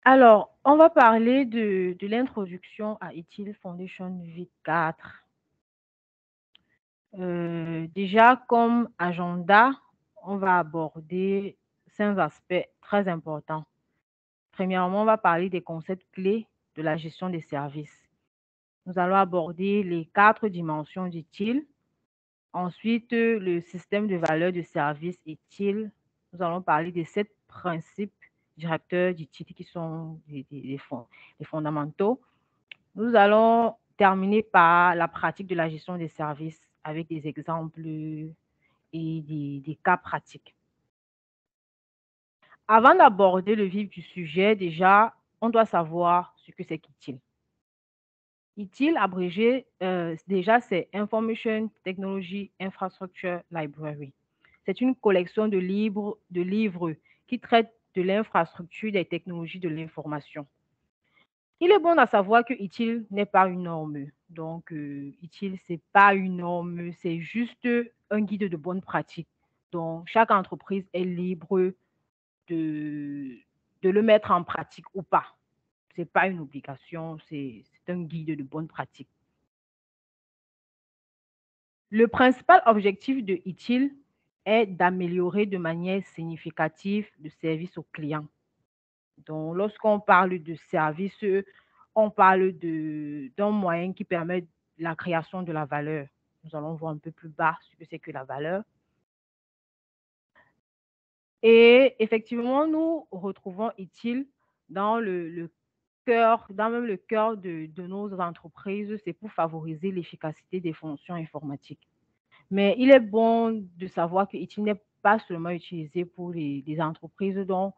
Alors, on va parler de l'introduction à ITIL Foundation V4. Déjà, comme agenda, on va aborder 5 aspects très importants. Premièrement, on va parler des concepts clés de la gestion des services. Nous allons aborder les 4 dimensions d'ITIL. Ensuite, le système de valeur de service ITIL. Nous allons parler des 7 principes directeurs d'ITIL qui sont les fondamentaux. Nous allons terminer par la pratique de la gestion des services avec des exemples et des cas pratiques. Avant d'aborder le vif du sujet, déjà, on doit savoir ce que c'est qu'ITIL. ITIL, abrégé, déjà, c'est Information Technology Infrastructure Library. C'est une collection de livres qui traitent de l'infrastructure des technologies de l'information. Il est bon à savoir que ITIL n'est pas une norme. Donc, ITIL, ce n'est pas une norme, c'est juste un guide de bonne pratique. Donc, chaque entreprise est libre de, de le mettre en pratique ou pas. Ce n'est pas une obligation, c'est un guide de bonne pratique. Le principal objectif de ITIL est d'améliorer de manière significative le service aux clients. Donc, lorsqu'on parle de service, on parle d'un moyen qui permet la création de la valeur. Nous allons voir un peu plus bas ce que c'est que la valeur. Et effectivement, nous retrouvons ITIL dans le cœur, dans même le cœur de nos entreprises, c'est pour favoriser l'efficacité des fonctions informatiques. Mais il est bon de savoir que ITIL n'est pas seulement utilisé pour les entreprises dont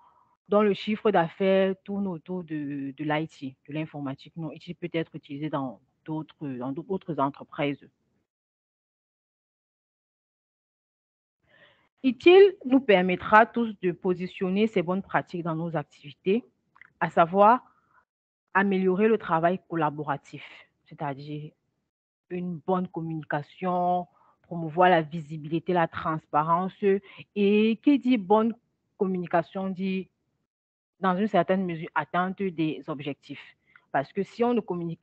le chiffre d'affaires tourne autour de l'IT, de l'informatique. Non, ITIL peut être utilisé dans d'autres entreprises. ITIL nous permettra tous de positionner ces bonnes pratiques dans nos activités, à savoir améliorer le travail collaboratif, c'est-à-dire une bonne communication, promouvoir la visibilité, la transparence. Et qui dit bonne communication dit, dans une certaine mesure, atteinte des objectifs. Parce que si on ne communique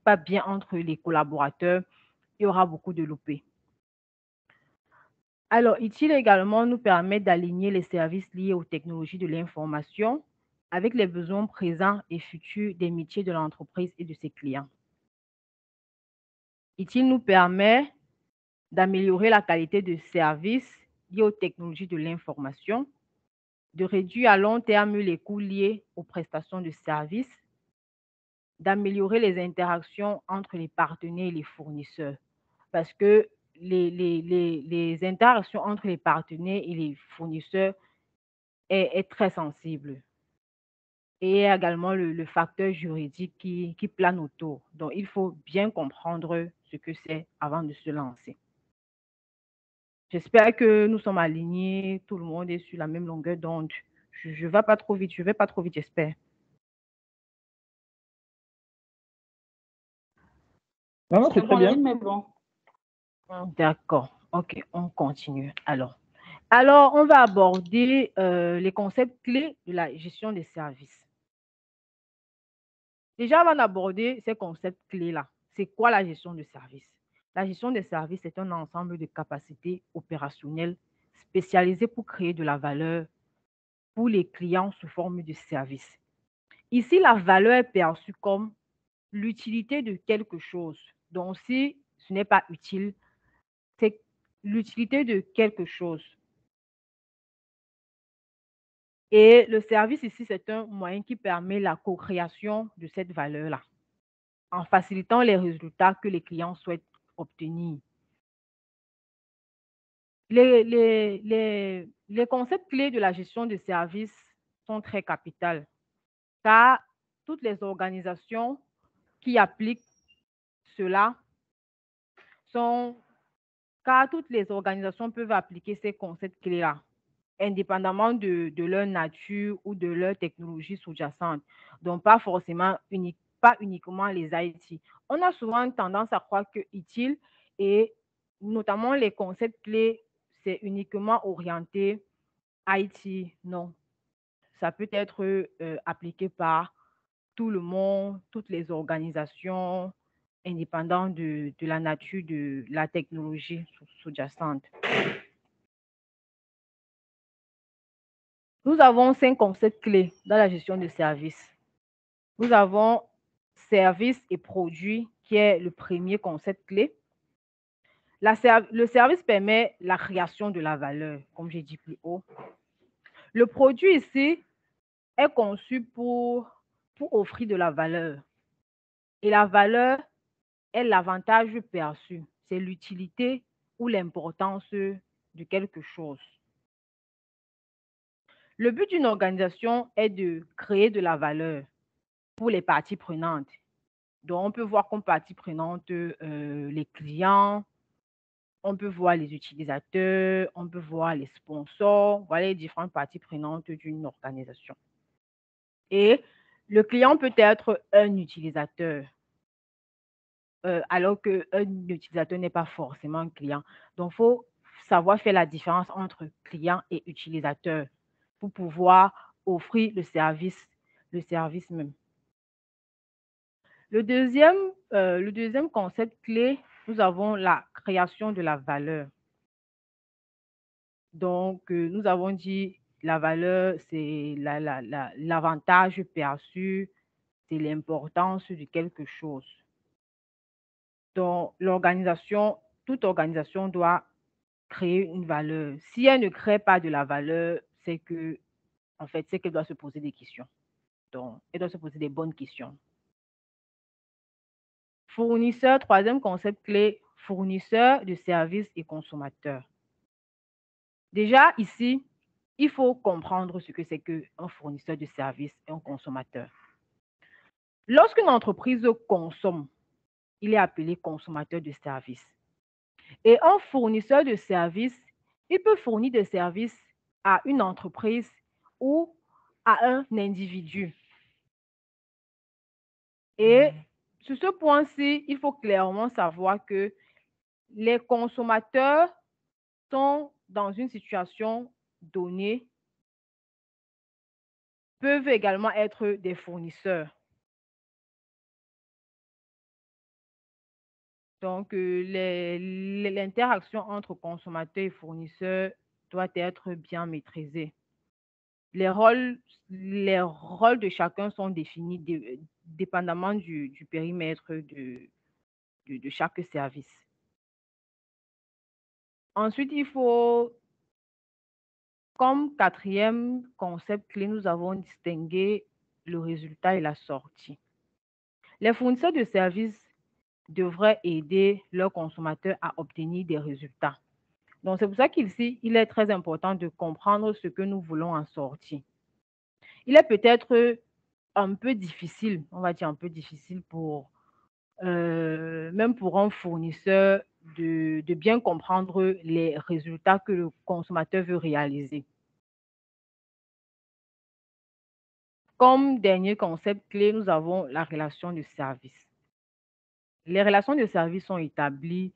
pas bien entre les collaborateurs, il y aura beaucoup de loupés. Alors, ITIL également nous permet d'aligner les services liés aux technologies de l'information avec les besoins présents et futurs des métiers de l'entreprise et de ses clients. ITIL nous permet d'améliorer la qualité de service liés aux technologies de l'information, de réduire à long terme les coûts liés aux prestations de services, d'améliorer les interactions entre les partenaires et les fournisseurs. Parce que les interactions entre les partenaires et les fournisseurs est très sensible. Et également le facteur juridique qui plane autour. Donc, il faut bien comprendre ce que c'est avant de se lancer. J'espère que nous sommes alignés, tout le monde est sur la même longueur d'onde. Je ne vais pas trop vite, j'espère. Non, c'est très bien. Mais bon. D'accord. OK, on continue. Alors, on va aborder les concepts clés de la gestion des services. Déjà, avant d'aborder ces concepts clés-là, c'est quoi la gestion de services? La gestion des services est un ensemble de capacités opérationnelles spécialisées pour créer de la valeur pour les clients sous forme de services. Ici, la valeur est perçue comme l'utilité de quelque chose. Donc, si ce n'est pas utile, c'est l'utilité de quelque chose. Et le service ici, c'est un moyen qui permet la co-création de cette valeur-là, en facilitant les résultats que les clients souhaitent obtenir. Les concepts clés de la gestion de services sont très capitaux, car toutes les organisations qui appliquent cela car toutes les organisations peuvent appliquer ces concepts clés-là, indépendamment de leur nature ou de leur technologie sous-jacente. Donc, pas uniquement les IT. On a souvent tendance à croire que ITIL et notamment les concepts clés, c'est uniquement orienté IT. Non. ça peut être appliqué par tout le monde, toutes les organisations, indépendant de la nature de la technologie sous-jacente. Nous avons 5 concepts clés dans la gestion de services. Nous avons service et produit, qui est le premier concept clé. Le service permet la création de la valeur, comme j'ai dit plus haut. Le produit ici est conçu pour offrir de la valeur. Et la valeur est l'avantage perçu. C'est l'utilité ou l'importance de quelque chose. Le but d'une organisation est de créer de la valeur pour les parties prenantes. Donc, on peut voir comme parties prenantes les clients, on peut voir les utilisateurs, on peut voir les sponsors, voilà les différentes parties prenantes d'une organisation. Et le client peut être un utilisateur, alors qu'un utilisateur n'est pas forcément un client. Donc, il faut savoir faire la différence entre client et utilisateur pour pouvoir offrir le service même. Le deuxième concept clé, nous avons la création de la valeur. Donc, nous avons dit la valeur, c'est l'avantage perçu, c'est l'importance de quelque chose. Donc, toute organisation doit créer une valeur. Si elle ne crée pas de la valeur, c'est que, en fait, c'est qu'elle doit se poser des questions. Donc, elle doit se poser des bonnes questions. Fournisseur, troisième concept clé, fournisseur de services et consommateurs. Déjà, ici, il faut comprendre ce que c'est qu'un fournisseur de services et un consommateur. Lorsqu'une entreprise consomme, il est appelé consommateur de services. Et un fournisseur de services, il peut fournir des services à une entreprise ou à un individu. Et sur ce point-ci, il faut clairement savoir que les consommateurs sont dans une situation donnée, peuvent également être des fournisseurs. Donc, l'interaction entre consommateurs et fournisseurs doit être bien maîtrisée. Les rôles de chacun sont définis dépendamment du périmètre de chaque service. Ensuite, il faut, comme quatrième concept clé, nous avons distingué le résultat et la sortie. Les fournisseurs de services devraient aider leurs consommateurs à obtenir des résultats. Donc, c'est pour ça qu'ici, il est très important de comprendre ce que nous voulons en sortir. Il est peut-être un peu difficile, on va dire un peu difficile même pour un fournisseur de bien comprendre les résultats que le consommateur veut réaliser. Comme dernier concept clé, nous avons la relation de service. Les relations de service sont établies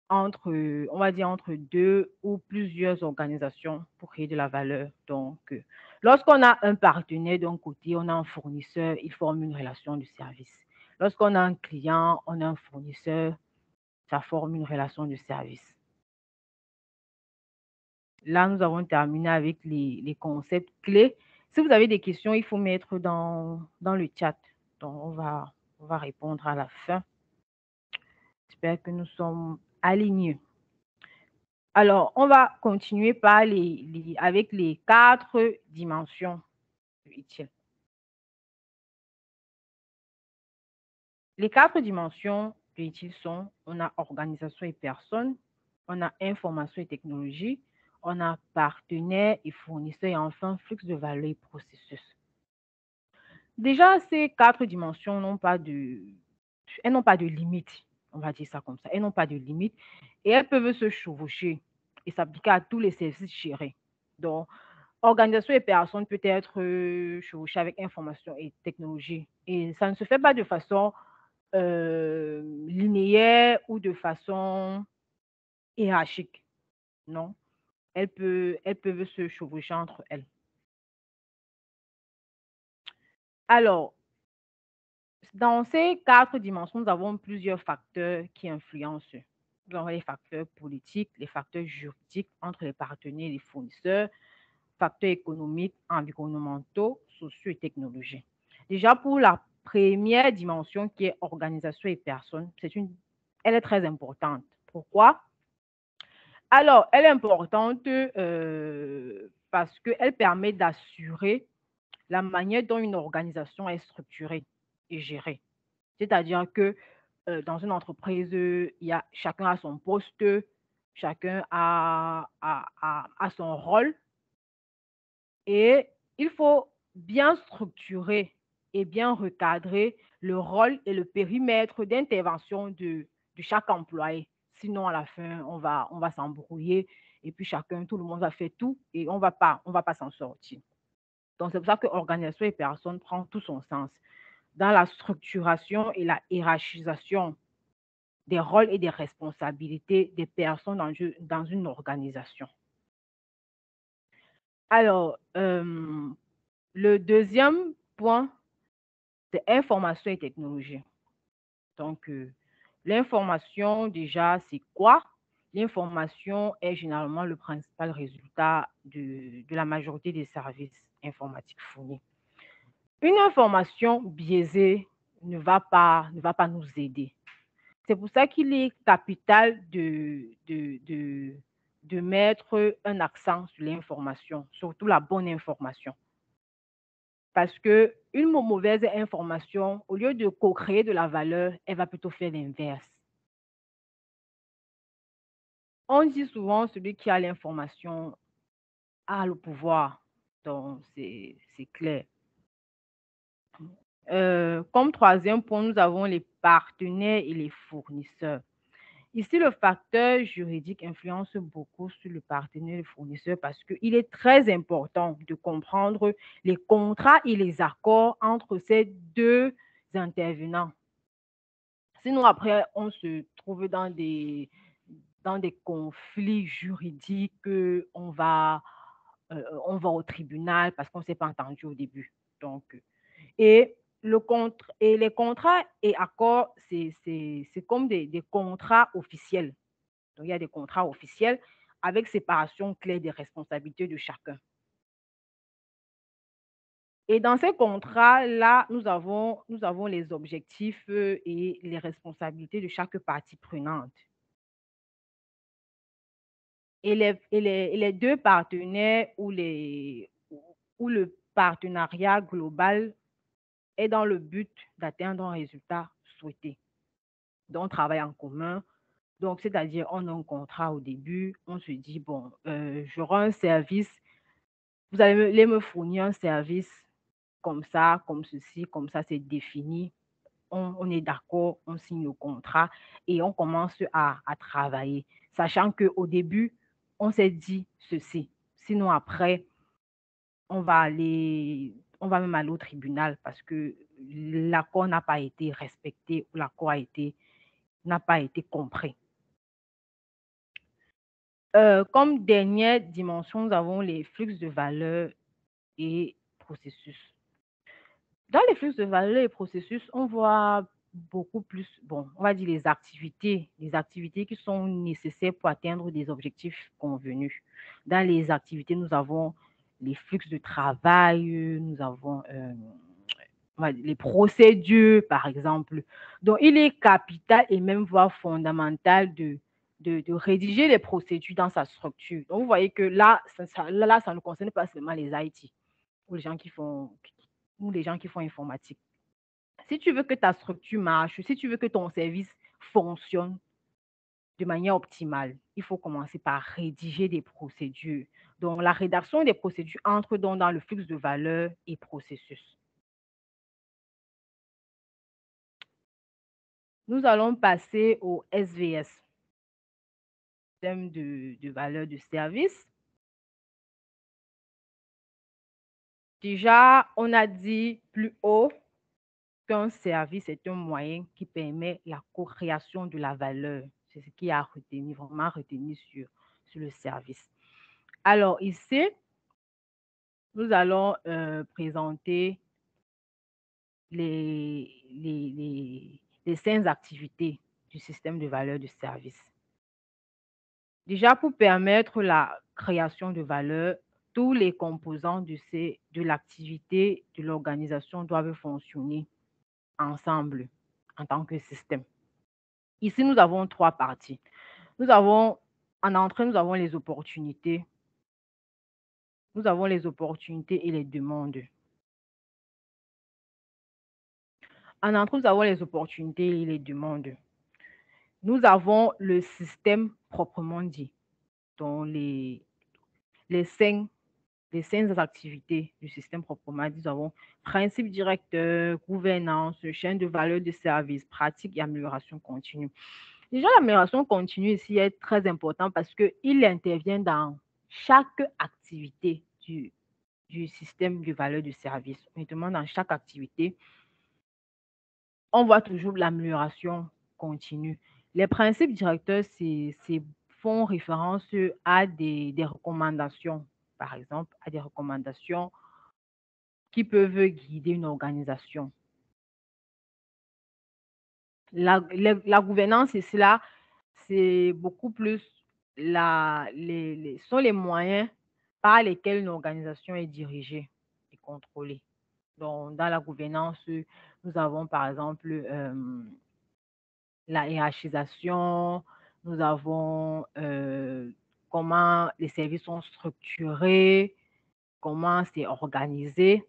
entre, on va dire, entre deux ou plusieurs organisations pour créer de la valeur. Donc, lorsqu'on a un partenaire d'un côté, on a un fournisseur, ils forment une relation de service. Lorsqu'on a un client, on a un fournisseur, ça forme une relation de service. Là, nous avons terminé avec les concepts clés. Si vous avez des questions, il faut mettre dans le chat. Donc, on va répondre à la fin. J'espère que nous sommes alignés. Alors, on va continuer par avec les 4 dimensions utiles. Les 4 dimensions utiles sont, on a organisation et personne, on a information et technologie, on a partenaires et fournisseurs et enfin flux de valeur et processus. Déjà, ces 4 dimensions elles n'ont pas de limite, on va dire ça comme ça, elles n'ont pas de limite et elles peuvent se chevaucher et s'appliquer à tous les services gérés. Donc, organisation et personne peut être chevauchée avec information et technologie. Et ça ne se fait pas de façon linéaire ou de façon hiérarchique. Non, elles peuvent se chevaucher entre elles. Alors, dans ces 4 dimensions, nous avons plusieurs facteurs qui influencent. Nous avons les facteurs politiques, les facteurs juridiques entre les partenaires et les fournisseurs, facteurs économiques, environnementaux, sociaux et technologiques. Déjà, pour la première dimension qui est organisation et personnes, elle est très importante. Pourquoi? Alors, elle est importante parce qu'elle permet d'assurer la manière dont une organisation est structurée et gérée. C'est-à-dire que dans une entreprise, chacun a son poste, chacun a son rôle et il faut bien structurer et bien recadrer le rôle et le périmètre d'intervention de chaque employé. Sinon, à la fin, on va s'embrouiller et puis tout le monde va faire tout et on va pas s'en sortir. Donc, c'est pour ça que organisation et personne prend tout son sens dans la structuration et la hiérarchisation des rôles et des responsabilités des personnes dans une organisation. Alors, le deuxième point, c'est information et technologie. Donc, l'information, déjà, c'est quoi? L'information est généralement le principal résultat de la majorité des services informatiques fournis. Une information biaisée ne va pas nous aider. C'est pour ça qu'il est capital de mettre un accent sur l'information, surtout la bonne information. Parce qu'une mauvaise information, au lieu de co-créer de la valeur, elle va plutôt faire l'inverse. On dit souvent celui qui a l'information a le pouvoir. Donc, c'est clair. Comme troisième point, nous avons les partenaires et les fournisseurs. Ici, le facteur juridique influence beaucoup sur le partenaire et le fournisseur parce qu'il est très important de comprendre les contrats et les accords entre ces deux intervenants. Sinon, après, on se trouve dans des conflits juridiques, on va au tribunal parce qu'on ne s'est pas entendu au début. Donc, et, et les contrats et accords, c'est comme des contrats officiels. Donc, il y a des contrats officiels avec séparation claire des responsabilités de chacun. Et dans ces contrats-là, nous avons les objectifs et les responsabilités de chaque partie prenante. Et les deux partenaires ou le partenariat global est dans le but d'atteindre un résultat souhaité. Donc, on travaille en commun. Donc, c'est-à-dire, on a un contrat au début, on se dit, bon, j'aurai un service, vous allez me fournir un service comme ça, comme ceci, comme ça, c'est défini. On est d'accord, on signe le contrat et on commence à travailler, sachant qu'au début, on s'est dit ceci. Sinon, après, on va même aller au tribunal parce que l'accord n'a pas été respecté ou l'accord n'a pas été compris. Comme dernière dimension, nous avons les flux de valeur et processus. Dans les flux de valeur et processus, on voit beaucoup plus, bon, on va dire les activités qui sont nécessaires pour atteindre des objectifs convenus. Dans les activités, nous avons les flux de travail, nous avons les procédures, par exemple. Donc, il est capital et même voire fondamental de rédiger les procédures dans sa structure. Donc, vous voyez que là, ça ne concerne pas seulement les IT ou les gens qui font informatique. Si tu veux que ta structure marche, si tu veux que ton service fonctionne de manière optimale, il faut commencer par rédiger des procédures. Donc, la rédaction des procédures entre donc dans le flux de valeur et processus. Nous allons passer au SVS, système de valeur de service. Déjà, on a dit plus haut qu'un service est un moyen qui permet la co-création de la valeur. C'est ce qui a vraiment retenu sur le service. Alors ici, nous allons présenter les 5 activités du système de valeur de service. Déjà, pour permettre la création de valeur, tous les composants de l'activité de l'organisation doivent fonctionner ensemble en tant que système. Ici, nous avons 3 parties. En entrée, nous avons les opportunités. Nous avons les opportunités et les demandes. En entrée, nous avons les opportunités et les demandes. Nous avons le système proprement dit, dont les 5 activités du système proprement dit. Nous avons principe directeur, gouvernance, chaîne de valeur de service, pratique et amélioration continue. Déjà, l'amélioration continue ici est très important parce qu'il intervient dans chaque activité du système de valeur de service. Honnêtement, dans chaque activité, on voit toujours l'amélioration continue. Les principes directeurs font référence à des recommandations, par exemple, à des recommandations qui peuvent guider une organisation. La gouvernance ici, là, c'est beaucoup plus sont les moyens par lesquels une organisation est dirigée et contrôlée. Donc, dans la gouvernance, nous avons par exemple la hiérarchisation, nous avons comment les services sont structurés, comment c'est organisé,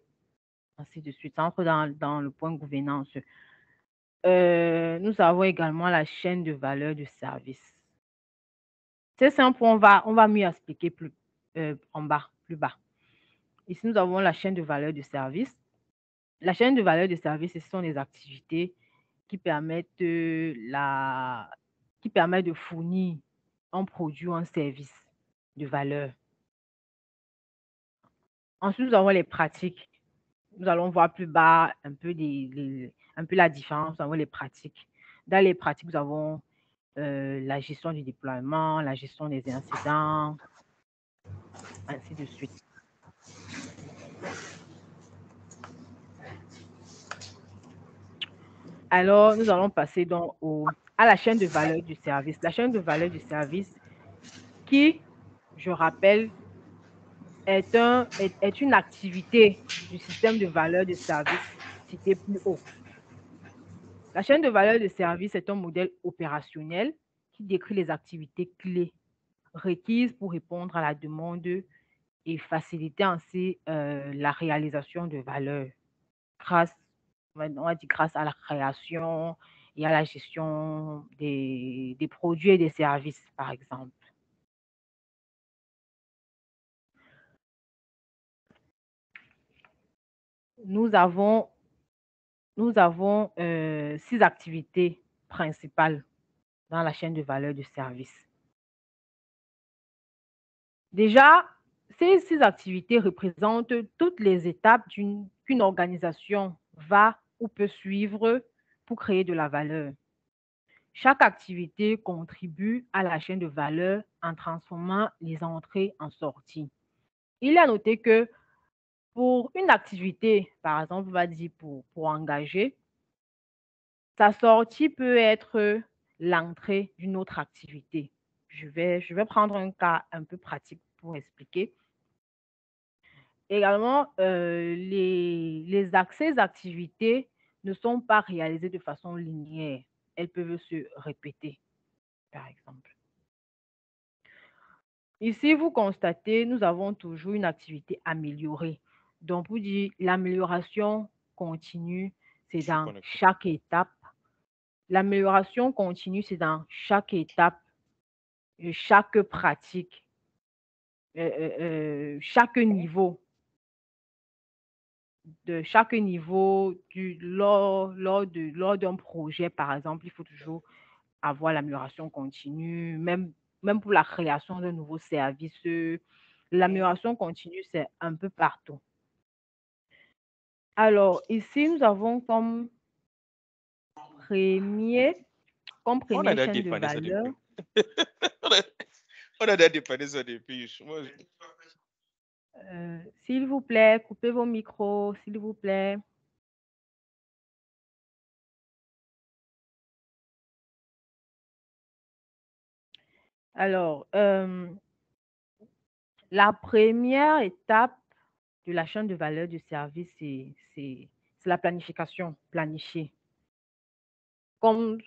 ainsi de suite. Ça entre dans le point gouvernance. Nous avons également la chaîne de valeur du service. C'est simple, on va mieux expliquer plus bas. Ici, nous avons la chaîne de valeur du service. La chaîne de valeur du service, ce sont les activités qui permettent de fournir un produit ou un service de valeur. Ensuite, nous avons les pratiques. Nous allons voir plus bas un peu la différence entre les pratiques. Dans les pratiques, nous avons la gestion du déploiement, la gestion des incidents, ainsi de suite. Alors, nous allons passer donc à la chaîne de valeur du service. La chaîne de valeur du service qui, je rappelle, est une activité du système de valeur de service cité plus haut. La chaîne de valeur de service est un modèle opérationnel qui décrit les activités clés requises pour répondre à la demande et faciliter ainsi la réalisation de valeur grâce à la création et à la gestion des produits et des services, par exemple. Nous avons 6 activités principales dans la chaîne de valeur du service. Déjà, ces 6 activités représentent toutes les étapes qu'une organisation va ou peut suivre pour créer de la valeur. Chaque activité contribue à la chaîne de valeur en transformant les entrées en sorties. Il est à noter que pour une activité, par exemple, on va dire pour engager, sa sortie peut être l'entrée d'une autre activité. Je vais prendre un cas un peu pratique pour expliquer. Également, ces activités ne sont pas réalisées de façon linéaire. Elles peuvent se répéter, par exemple. Ici, vous constatez, nous avons toujours une activité améliorée. Donc, pour dire l'amélioration continue, c'est dans chaque étape. L'amélioration continue, c'est dans chaque étape, chaque pratique, chaque niveau. Lors d'un projet, par exemple, il faut toujours avoir l'amélioration continue, même pour la création de nouveaux services. L'amélioration continue, c'est un peu partout. Alors, ici, nous avons comme première chaîne de valeur. On a déjà dépanné ça depuis. S'il vous plaît, coupez vos micros, s'il vous plaît. Alors, la première étape de la chaîne de valeur du service, c'est la planification, planifier. Comme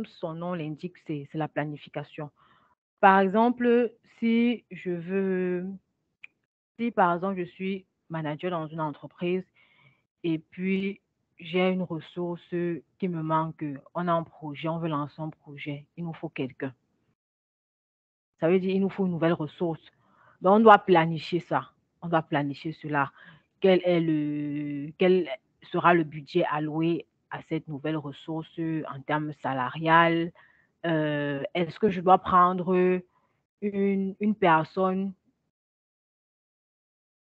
son nom l'indique, c'est la planification. Par exemple, si par exemple je suis manager dans une entreprise et puis j'ai une ressource qui me manque, on a un projet, on veut lancer un projet, il nous faut quelqu'un. Ça veut dire qu'il nous faut une nouvelle ressource. Donc, on doit planifier ça. On doit planifier cela. Quel sera le budget alloué à cette nouvelle ressource en termes salarial? Est-ce que je dois prendre une personne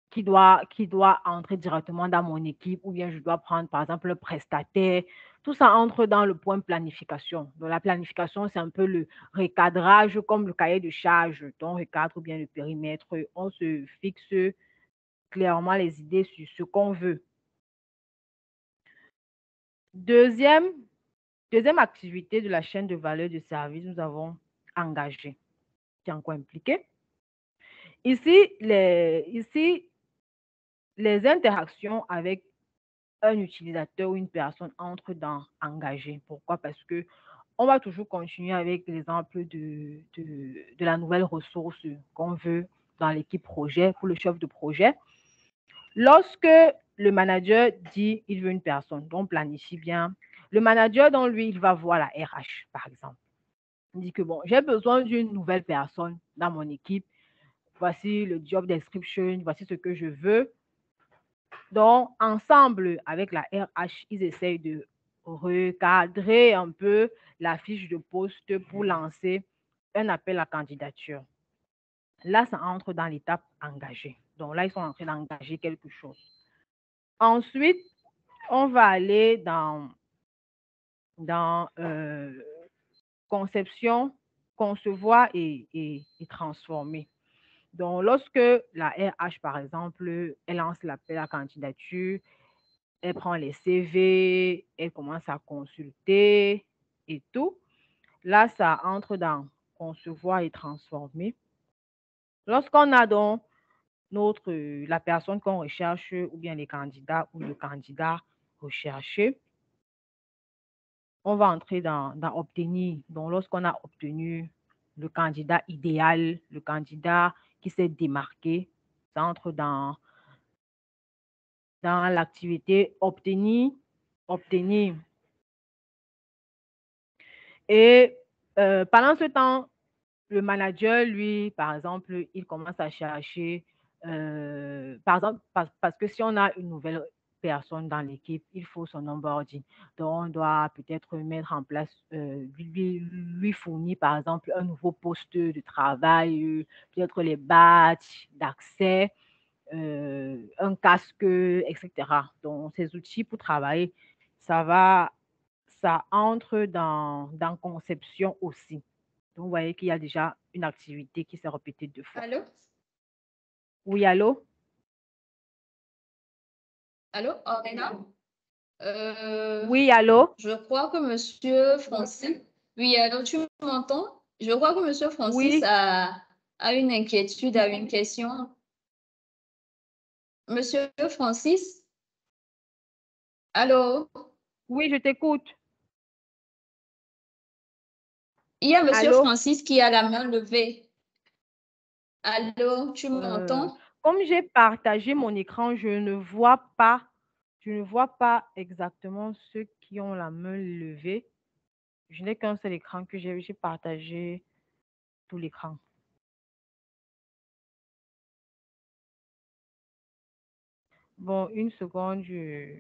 qui doit entrer directement dans mon équipe ou bien je dois prendre, par exemple, le prestataire. Tout ça entre dans le point planification. Donc, la planification, c'est un peu le recadrage comme le cahier de charge. Donc, on recadre bien le périmètre. On se fixe clairement les idées sur ce qu'on veut. Deuxième, deuxième activité de la chaîne de valeur du service, nous avons engagé, qui est encore impliqué. Ici, les interactions avec un utilisateur ou une personne entre dans engagé. Pourquoi? Parce que on va toujours continuer avec l'exemple de la nouvelle ressource qu'on veut dans l'équipe projet, pour le chef de projet. Lorsque le manager dit il veut une personne, donc planifie bien, le manager, dans lui, il va voir la RH, par exemple. Il dit que bon, j'ai besoin d'une nouvelle personne dans mon équipe. Voici le job description, voici ce que je veux. Donc, ensemble avec la RH, ils essayent de recadrer un peu la fiche de poste pour lancer un appel à candidature. Là, ça entre dans l'étape engagée. Donc là, ils sont en train d'engager quelque chose. Ensuite, on va aller dans conception, concevoir et transformer. Donc, lorsque la RH, par exemple, elle lance l'appel à candidature, elle prend les CV, elle commence à consulter et tout. Là, ça entre dans concevoir et transformer. Lorsqu'on a donc la personne qu'on recherche ou bien les candidats ou le candidat recherché, on va entrer dans obtenir. Donc, lorsqu'on a obtenu le candidat idéal, le candidat qui s'est démarqué, ça entre dans l'activité obtenir, obtenir. Et pendant ce temps, le manager, lui, par exemple, il commence à chercher, par exemple, parce que si on a une nouvelle personne dans l'équipe, il faut son onboarding. Donc, on doit peut-être mettre en place, lui fournir, par exemple, un nouveau poste de travail, peut-être les badges d'accès, un casque, etc. Donc, ces outils pour travailler, ça entre dans conception aussi. Donc, vous voyez qu'il y a déjà une activité qui s'est répétée 2 fois. Allô? Oui, allô? Allô, Orena? Oui, allô? Je crois que Monsieur Francis. Oui, allô, tu m'entends? Je crois que Monsieur Francis Oui, a une inquiétude, a une question. Monsieur Francis? Allô? oui, je t'écoute. Il y a Monsieur Allô? Francis qui a la main levée. Allô, tu Euh, m'entends? Comme j'ai partagé mon écran, je ne vois pas exactement ceux qui ont la main levée. Je n'ai qu'un seul écran que j'ai partagé tout l'écran. Bon, une seconde, euh,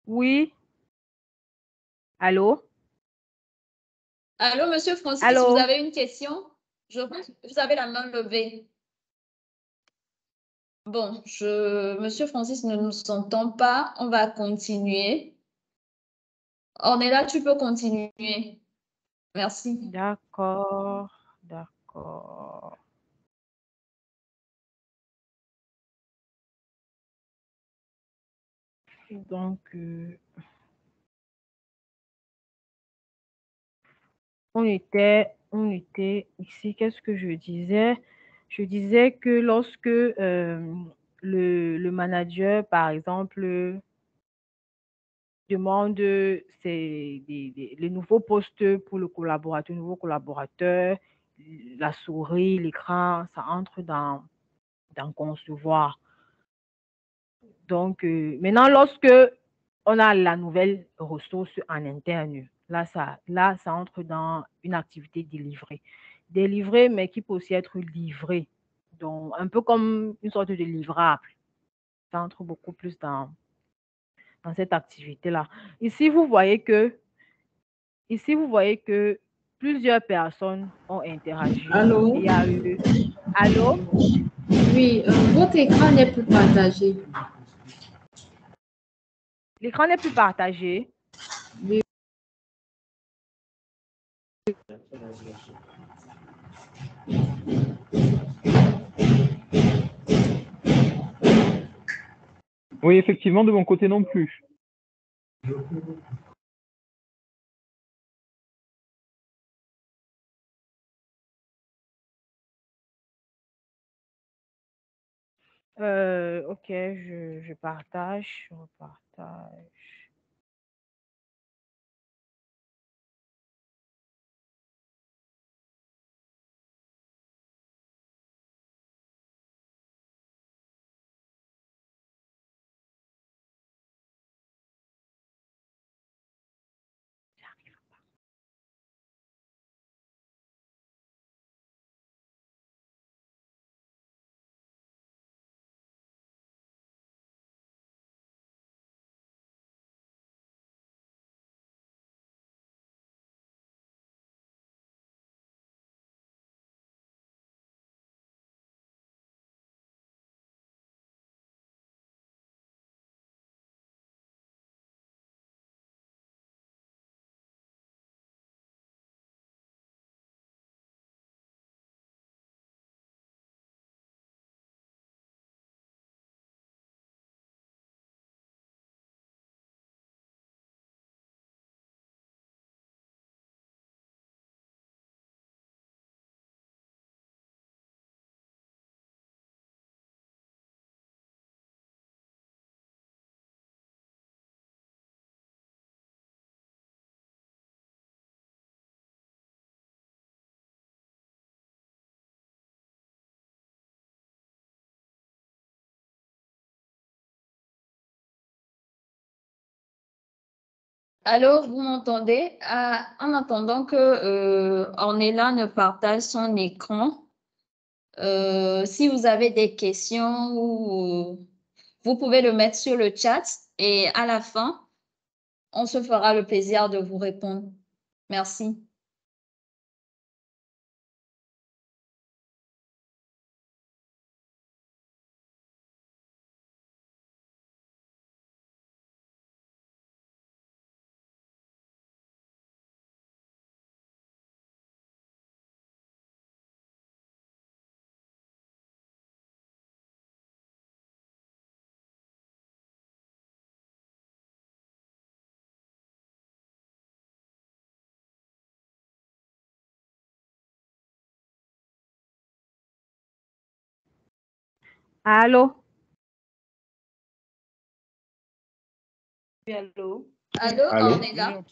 oui, allô? Allô, Monsieur Francis, vous Allô? avez une question? Je pense que vous avez la main levée. Bon, Monsieur Francis ne nous entend pas. On va continuer. On est là, tu peux continuer. Merci. D'accord, d'accord. Donc, on était ici. Qu'est-ce que je disais? Je disais que lorsque le manager, par exemple, demande les nouveaux postes pour le collaborateur, nouveau collaborateur, la souris, l'écran, ça entre dans concevoir. Donc, maintenant, lorsque on a la nouvelle ressource en interne, là, ça entre dans une activité délivrée. Délivrée, mais qui peut aussi être livrée. Donc, un peu comme une sorte de livrable. Ça entre beaucoup plus dans cette activité-là. Ici, vous voyez que plusieurs personnes ont interagi. Allô? Il y a eu... Allô? Oui, votre écran n'est plus partagé. L'écran n'est plus partagé. Oui. Oui, effectivement, de mon côté non plus. Ok, je partage, je repartage. Alors, vous m'entendez? En attendant que Ornella ne partage son écran, si vous avez des questions, vous pouvez le mettre sur le chat et à la fin, on se fera le plaisir de vous répondre. Merci. Allô? Allô? Allô, Allô? Ornella?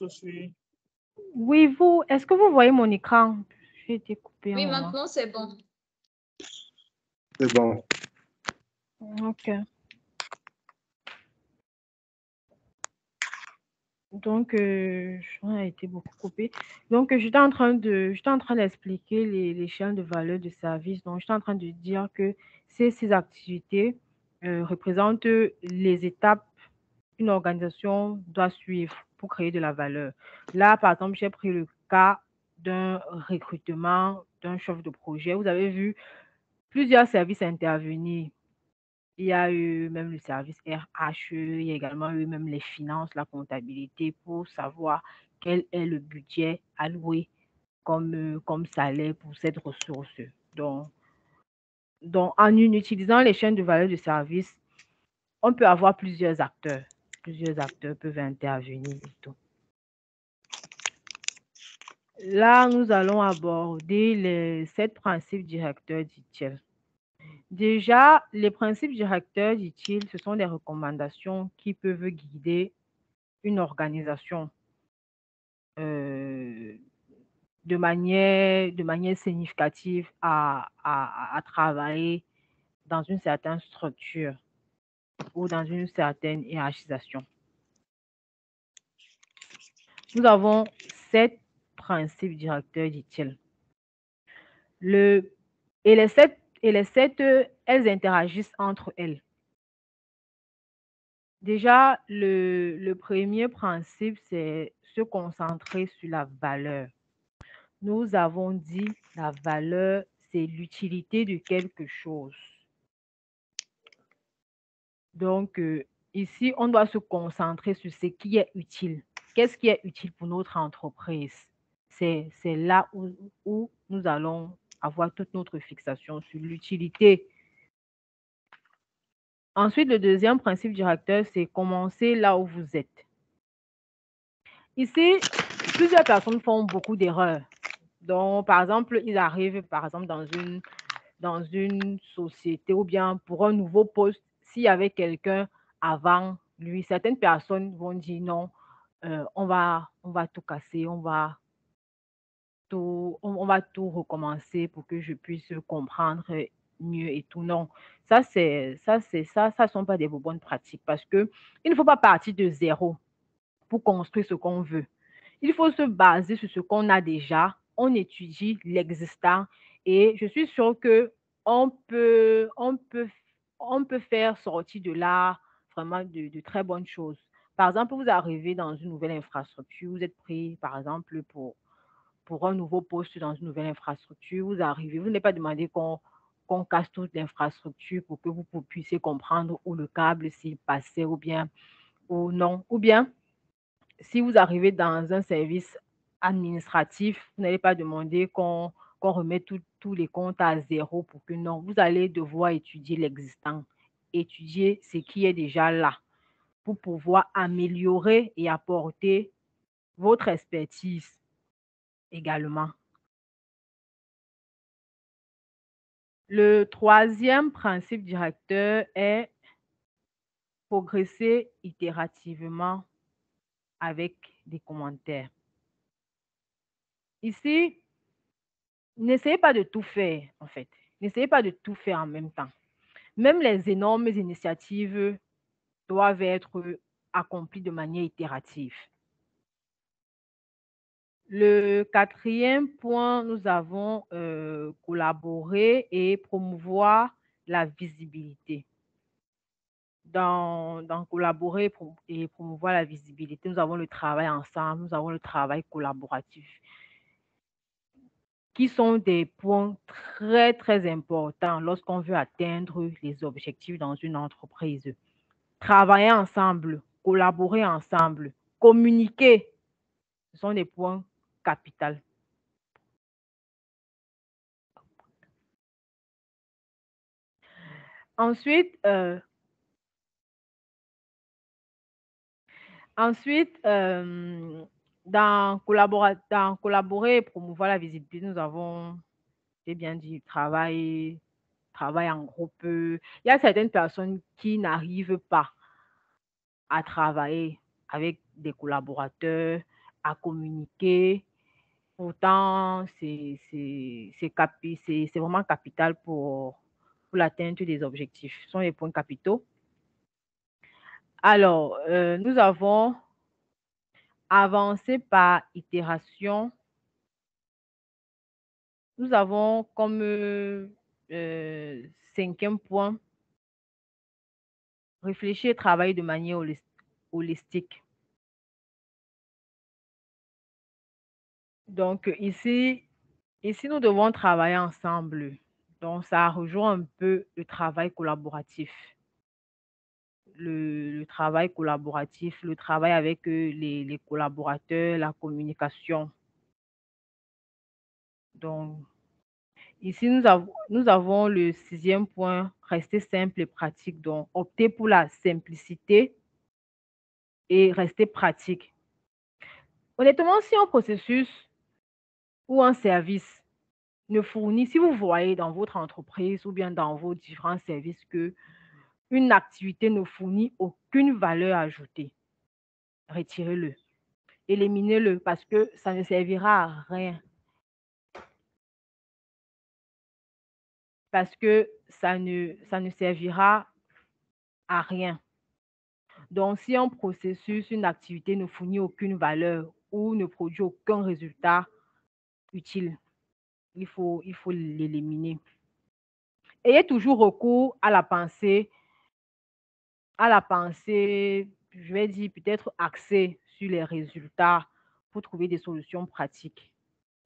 Oui, vous, est-ce que vous voyez mon écran? J'ai été coupée un Oui, moment. maintenant c'est bon. C'est bon. Ok. Donc, on a été beaucoup coupé. Donc, j'étais en train d'expliquer les chaînes de valeur de service. Donc, j'étais en train de dire que ces activités représentent les étapes qu'une organisation doit suivre pour créer de la valeur. Là, par exemple, j'ai pris le cas d'un recrutement d'un chef de projet. Vous avez vu plusieurs services intervenir. Il y a eu même le service RH, il y a également eu même les finances, la comptabilité pour savoir quel est le budget alloué comme salaire pour cette ressource. Donc, en utilisant les chaînes de valeur de service, on peut avoir plusieurs acteurs. plusieurs acteurs peuvent intervenir et tout. Là, nous allons aborder les 7 principes directeurs d'ITIL. Déjà, les principes directeurs d'ITIL, ce sont des recommandations qui peuvent guider une organisation de manière significative à travailler dans une certaine structure ou dans une certaine hiérarchisation. Nous avons 7 principes directeurs d'ITIL. Et les 7, elles interagissent entre elles. Déjà, le premier principe, c'est se concentrer sur la valeur. Nous avons dit la valeur, c'est l'utilité de quelque chose. Donc, ici, on doit se concentrer sur ce qui est utile. Qu'est-ce qui est utile pour notre entreprise? C'est là où nous allons avoir toute notre fixation sur l'utilité. Ensuite, le deuxième principe directeur, c'est commencer là où vous êtes. Ici, plusieurs personnes font beaucoup d'erreurs. Donc, par exemple, ils arrivent, par exemple, dans une société ou bien pour un nouveau poste, s'il y avait quelqu'un avant lui, certaines personnes vont dire non, on va tout casser, on va tout recommencer pour que je puisse comprendre mieux et tout. Non, ça sont pas des bonnes pratiques parce que il ne faut pas partir de zéro pour construire ce qu'on veut. Il faut se baser sur ce qu'on a déjà, on étudie l'existant et je suis sûre que on peut faire sortir de là vraiment de très bonnes choses. Par exemple, vous arrivez dans une nouvelle infrastructure, vous êtes pris, par exemple, pour un nouveau poste dans une nouvelle infrastructure, vous arrivez, vous n'êtes pas demandé qu'on casse toute l'infrastructure pour que vous puissiez comprendre où le câble s'il passait ou bien ou non. Ou bien, si vous arrivez dans un service administratif, vous n'allez pas demander qu'on remette tous les comptes à zéro pour que non. Vous allez devoir étudier l'existant, étudier ce qui est déjà là pour pouvoir améliorer et apporter votre expertise également. Le troisième principe directeur est progresser itérativement avec des commentaires. Ici, n'essayez pas de tout faire, en fait. N'essayez pas de tout faire en même temps. Même les énormes initiatives doivent être accomplies de manière itérative. Le quatrième point, nous avons collaboré et promouvoir la visibilité. Dans collaborer et promouvoir la visibilité, nous avons le travail ensemble, nous avons le travail collaboratif, qui sont des points très, très importants lorsqu'on veut atteindre les objectifs dans une entreprise. Travailler ensemble, collaborer ensemble, communiquer, ce sont des points capitaux. Ensuite, dans collaborer et promouvoir la visibilité, nous avons, j'ai bien dit, travail en groupe. Il y a certaines personnes qui n'arrivent pas à travailler avec des collaborateurs, à communiquer. Pourtant, c'est vraiment capital pour l'atteinte des objectifs. Ce sont les points capitaux. Alors, nous avons avancé par itération. Nous avons comme cinquième point, réfléchir et travailler de manière holistique. Donc, ici, nous devons travailler ensemble. Donc, ça rejoint un peu le travail collaboratif. Le travail collaboratif, le travail avec les collaborateurs, la communication. Donc, ici, nous avons le sixième point, rester simple et pratique. Donc, opter pour la simplicité et rester pratique. Honnêtement, si un processus ou un service ne fournit, si vous voyez dans votre entreprise ou bien dans vos différents services que une activité ne fournit aucune valeur ajoutée, retirez-le, éliminez-le parce que ça ne servira à rien. Parce que ça ne servira à rien. Donc, si un processus, une activité ne fournit aucune valeur ou ne produit aucun résultat utile, il faut l'éliminer. Ayez toujours recours à la pensée, je vais dire peut-être axée sur les résultats pour trouver des solutions pratiques.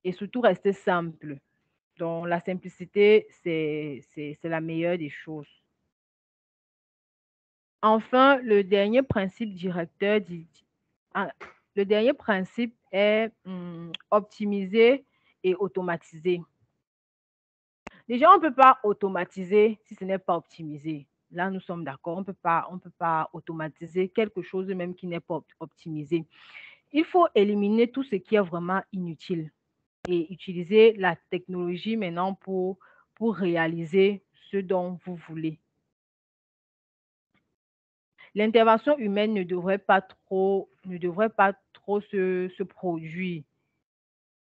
Et surtout, restez simple. Donc, la simplicité, c'est la meilleure des choses. Enfin, le dernier principe directeur le dernier principe est optimiser et automatiser. Déjà, on ne peut pas automatiser si ce n'est pas optimisé. Là, nous sommes d'accord, on peut pas automatiser quelque chose même qui n'est pas optimisé. Il faut éliminer tout ce qui est vraiment inutile et utiliser la technologie maintenant pour réaliser ce dont vous voulez. L'intervention humaine ne devrait pas trop se produire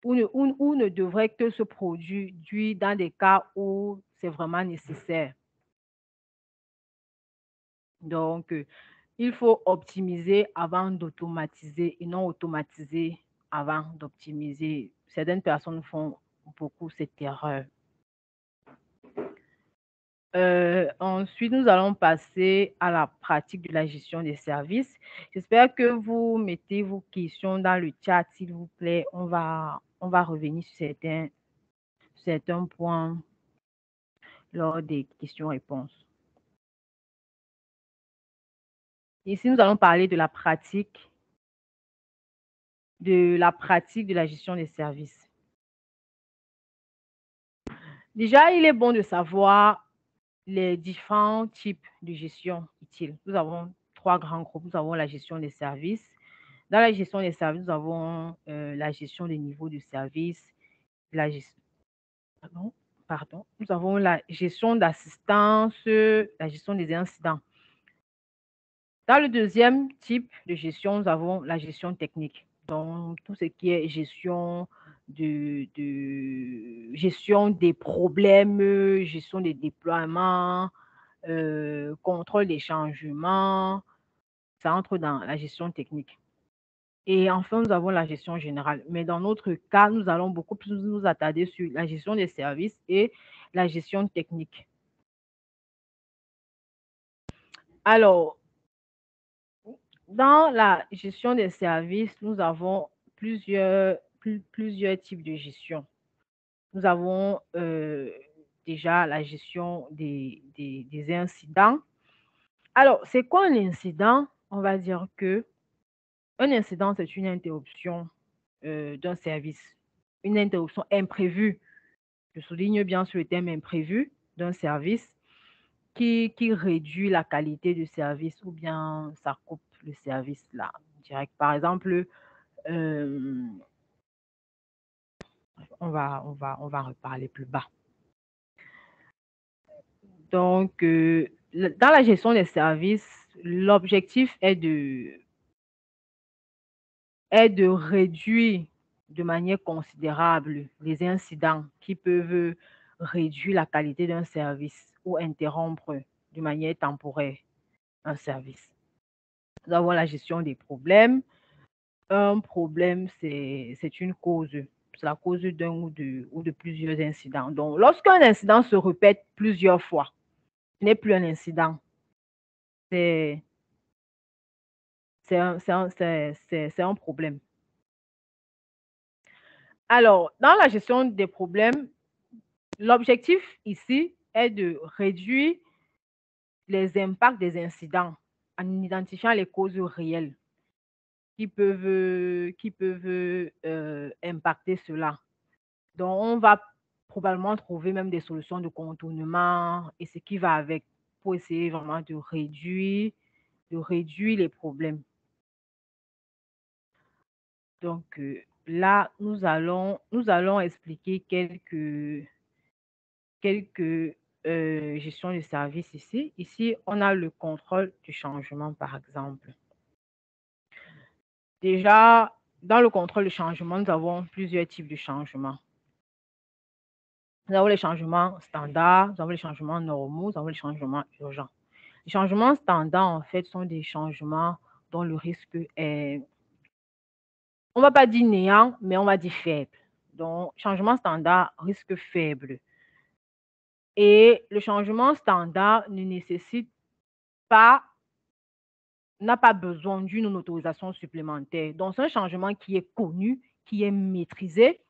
ou ne devrait que se produire dans des cas où c'est vraiment nécessaire. Donc, il faut optimiser avant d'automatiser et non automatiser avant d'optimiser. Certaines personnes font beaucoup cette erreur. Ensuite, nous allons passer à la pratique de la gestion des services. J'espère que vous mettez vos questions dans le chat, s'il vous plaît. On va revenir sur certains points lors des questions-réponses. Ici, nous allons parler de la pratique de la gestion des services. Déjà, il est bon de savoir les différents types de gestion utiles. Nous avons 3 grands groupes. Nous avons la gestion des services. Dans la gestion des services, nous avons la gestion des niveaux de service, la gestion, nous avons la gestion d'assistance, la gestion des incidents. Dans le deuxième type de gestion, nous avons la gestion technique. Donc, tout ce qui est gestion gestion des problèmes, gestion des déploiements, contrôle des changements, ça entre dans la gestion technique. Et enfin, nous avons la gestion générale. Mais dans notre cas, nous allons beaucoup plus nous attarder sur la gestion des services et la gestion technique. Alors, dans la gestion des services, nous avons plusieurs types de gestion. Nous avons déjà la gestion des incidents. Alors, c'est quoi un incident? On va dire que un incident, c'est une interruption d'un service, une interruption imprévue. Je souligne bien sur le terme imprévu d'un service qui réduit la qualité du service ou bien ça coupe le service là direct. Par exemple, on va en reparler plus bas. Donc, dans la gestion des services, l'objectif est de réduire de manière considérable les incidents qui peuvent réduire la qualité d'un service ou interrompre de manière temporaire un service. Nous avons la gestion des problèmes. Un problème, c'est une cause. C'est la cause d'un ou de plusieurs incidents. Donc, lorsqu'un incident se répète plusieurs fois, ce n'est plus un incident. C'est un problème. Alors, dans la gestion des problèmes, l'objectif ici est de réduire les impacts des incidents en identifiant les causes réelles qui peuvent impacter cela. Donc, on va probablement trouver même des solutions de contournement et ce qui va avec pour essayer vraiment de réduire les problèmes. Donc, là, nous allons expliquer quelques gestions de services ici. Ici, on a le contrôle du changement, par exemple. Déjà, dans le contrôle du changement, nous avons plusieurs types de changements. Nous avons les changements standards, nous avons les changements normaux, nous avons les changements urgents. Les changements standards, en fait, sont des changements dont le risque est, on ne va pas dire néant, mais on va dire faible. Donc, changement standard, risque faible. Et le changement standard ne nécessite pas, n'a pas besoin d'une autorisation supplémentaire. Donc, c'est un changement qui est connu, qui est maîtrisé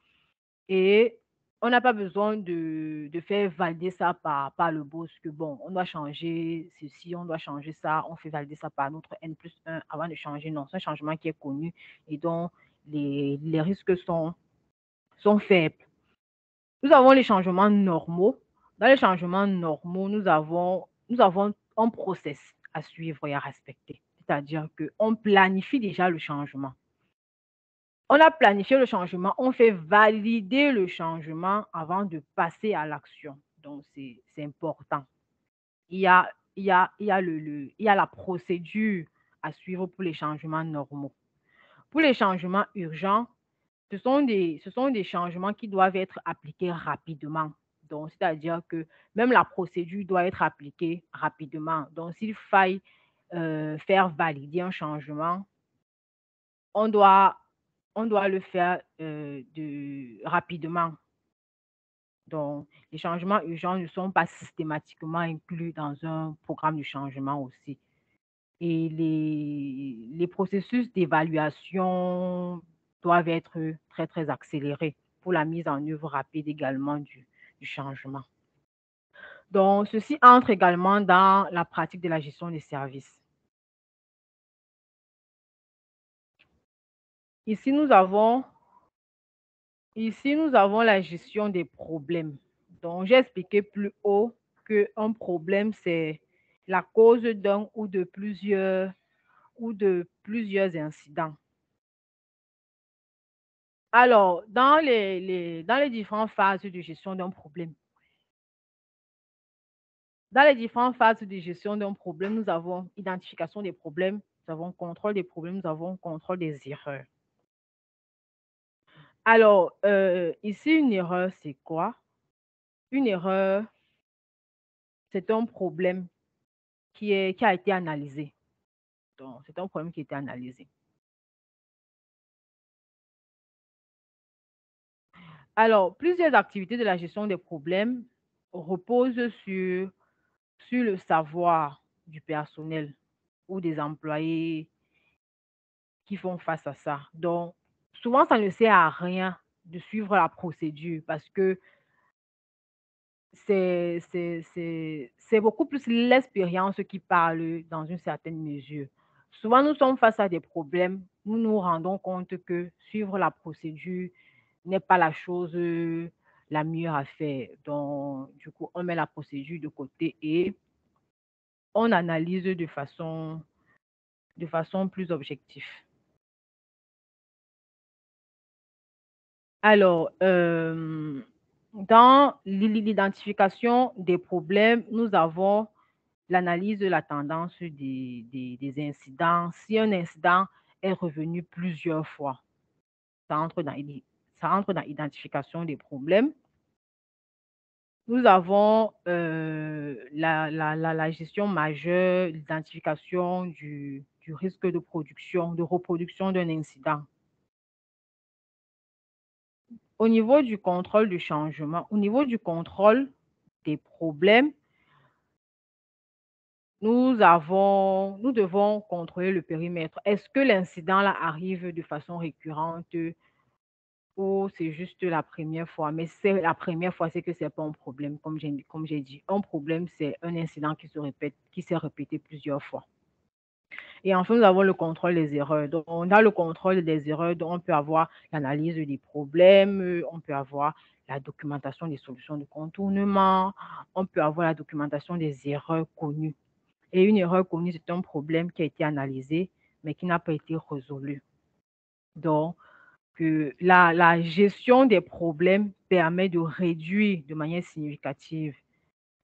et on n'a pas besoin de faire valider ça par le boss que bon, on doit changer ceci, on doit changer ça, on fait valider ça par notre N+1 avant de changer. Non, c'est un changement qui est connu et dont les risques sont faibles. Nous avons les changements normaux. Dans les changements normaux, nous avons un process à suivre et à respecter. C'est-à-dire qu'on planifie déjà le changement. On a planifié le changement, on fait valider le changement avant de passer à l'action. Donc, c'est important. Il y a la procédure à suivre pour les changements normaux. Pour les changements urgents, ce sont des changements qui doivent être appliqués rapidement. Donc, c'est-à-dire que même la procédure doit être appliquée rapidement. Donc, s'il faille faire valider un changement, on doit le faire rapidement. Donc, les changements urgents ne sont pas systématiquement inclus dans un programme de changement aussi. Et les processus d'évaluation doivent être très, très accélérés pour la mise en œuvre rapide également du changement. Donc, ceci entre également dans la pratique de la gestion des services. Ici, nous avons la gestion des problèmes. Donc, j'ai expliqué plus haut qu'un problème, c'est la cause d'un ou de plusieurs incidents. Alors, dans les différentes phases de gestion d'un problème, nous avons identification des problèmes, nous avons contrôle des problèmes, nous avons contrôle des erreurs. Alors, ici, une erreur, c'est quoi? Une erreur, c'est un problème qui a été analysé. Donc, c'est un problème qui a été analysé. Alors, plusieurs activités de la gestion des problèmes reposent sur le savoir du personnel ou des employés qui font face à ça. Donc, souvent, ça ne sert à rien de suivre la procédure parce que c'est beaucoup plus l'expérience qui parle dans une certaine mesure. Souvent, nous sommes face à des problèmes, nous nous rendons compte que suivre la procédure n'est pas la chose la mieux à faire. Donc, du coup, on met la procédure de côté et on analyse de façon plus objective. Alors, dans l'identification des problèmes, nous avons l'analyse de la tendance des incidents. Si un incident est revenu plusieurs fois, ça entre dans l'identification des problèmes. Nous avons la gestion majeure, l'identification du risque de reproduction d'un incident. Au niveau du contrôle du changement, au niveau du contrôle des problèmes, nous devons contrôler le périmètre. Est-ce que l'incident là arrive de façon récurrente ou c'est juste la première fois? Mais c'est la première fois, c'est que c'est pas un problème, comme j'ai dit. Un problème, c'est un incident qui s'est répété plusieurs fois. Et enfin, nous avons le contrôle des erreurs. Donc, on a le contrôle des erreurs, donc on peut avoir l'analyse des problèmes, on peut avoir la documentation des solutions de contournement, on peut avoir la documentation des erreurs connues. Et une erreur connue, c'est un problème qui a été analysé, mais qui n'a pas été résolu. Donc, que la gestion des problèmes permet de réduire de manière significative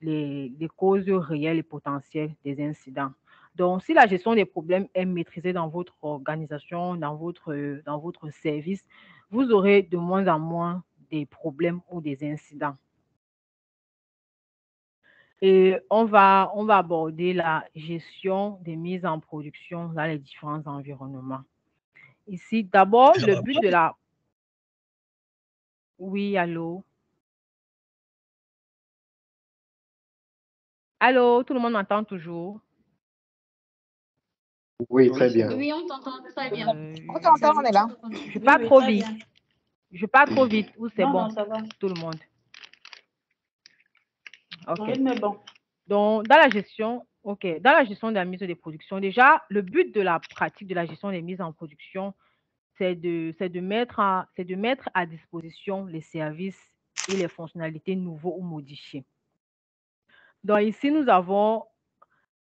les causes réelles et potentielles des incidents. Donc, si la gestion des problèmes est maîtrisée dans votre organisation, dans votre service, vous aurez de moins en moins des problèmes ou des incidents. Et on va aborder la gestion des mises en production dans les différents environnements. Ici, d'abord, le but de la... Oui, allô? Allô, tout le monde m'entend toujours? Oui, très bien. Oui, on t'entend très bien. On t'entend, on est là. Je parle trop très vite. bien. Je parle trop vite ou c'est Non, bon, non, ça va. tout le monde? Ton OK. rythme est bon. Donc, dans la gestion de la mise de production, déjà, le but de la pratique de la gestion des mises en production, c'est de mettre à disposition les services et les fonctionnalités nouveaux ou modifiés. Donc, ici, nous avons,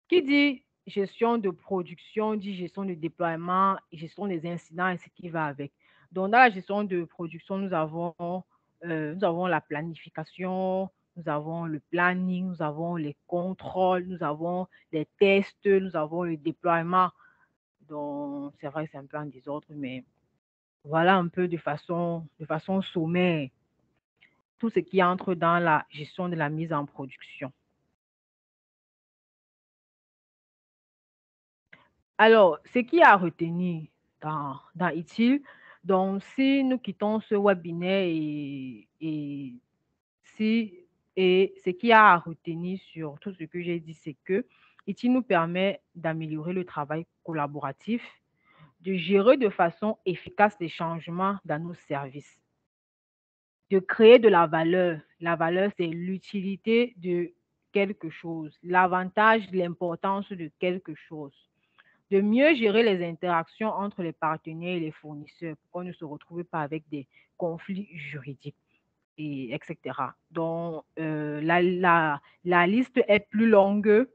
qui dit gestion de production, dit gestion de déploiement, gestion des incidents et ce qui va avec. Donc, dans la gestion de production, nous avons la planification, nous avons le planning, nous avons les contrôles, nous avons les tests, nous avons le déploiement. Donc, c'est vrai, c'est un peu en désordre, mais voilà un peu de façon sommaire tout ce qui entre dans la gestion de la mise en production. Alors, ce qui est à retenir dans ITIL, donc si nous quittons ce webinaire et ce qui a à retenir sur tout ce que j'ai dit, c'est que ITIL nous permet d'améliorer le travail collaboratif, de gérer de façon efficace les changements dans nos services, de créer de la valeur. La valeur, c'est l'utilité de quelque chose, l'avantage, l'importance de quelque chose. De mieux gérer les interactions entre les partenaires et les fournisseurs pour qu'on ne se retrouve pas avec des conflits juridiques, etc. Donc, la liste est plus longue,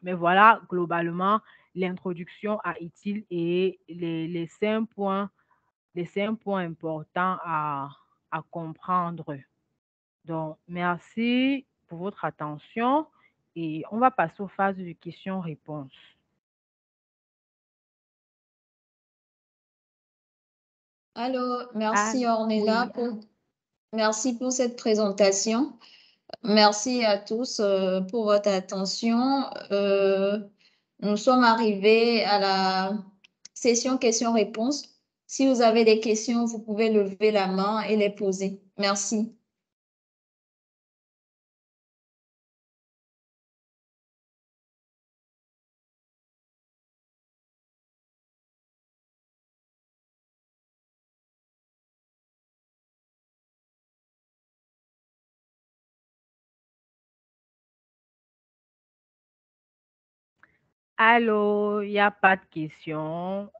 mais voilà globalement l'introduction à ITIL et les 5 points importants à comprendre. Donc, merci pour votre attention et on va passer aux phases de questions-réponses. Alors, Ah, merci Ornella oui. merci pour cette présentation. Merci à tous pour votre attention. Nous sommes arrivés à la session questions-réponses. Si vous avez des questions, vous pouvez lever la main et les poser. Merci. Allô, il n'y a pas de questions.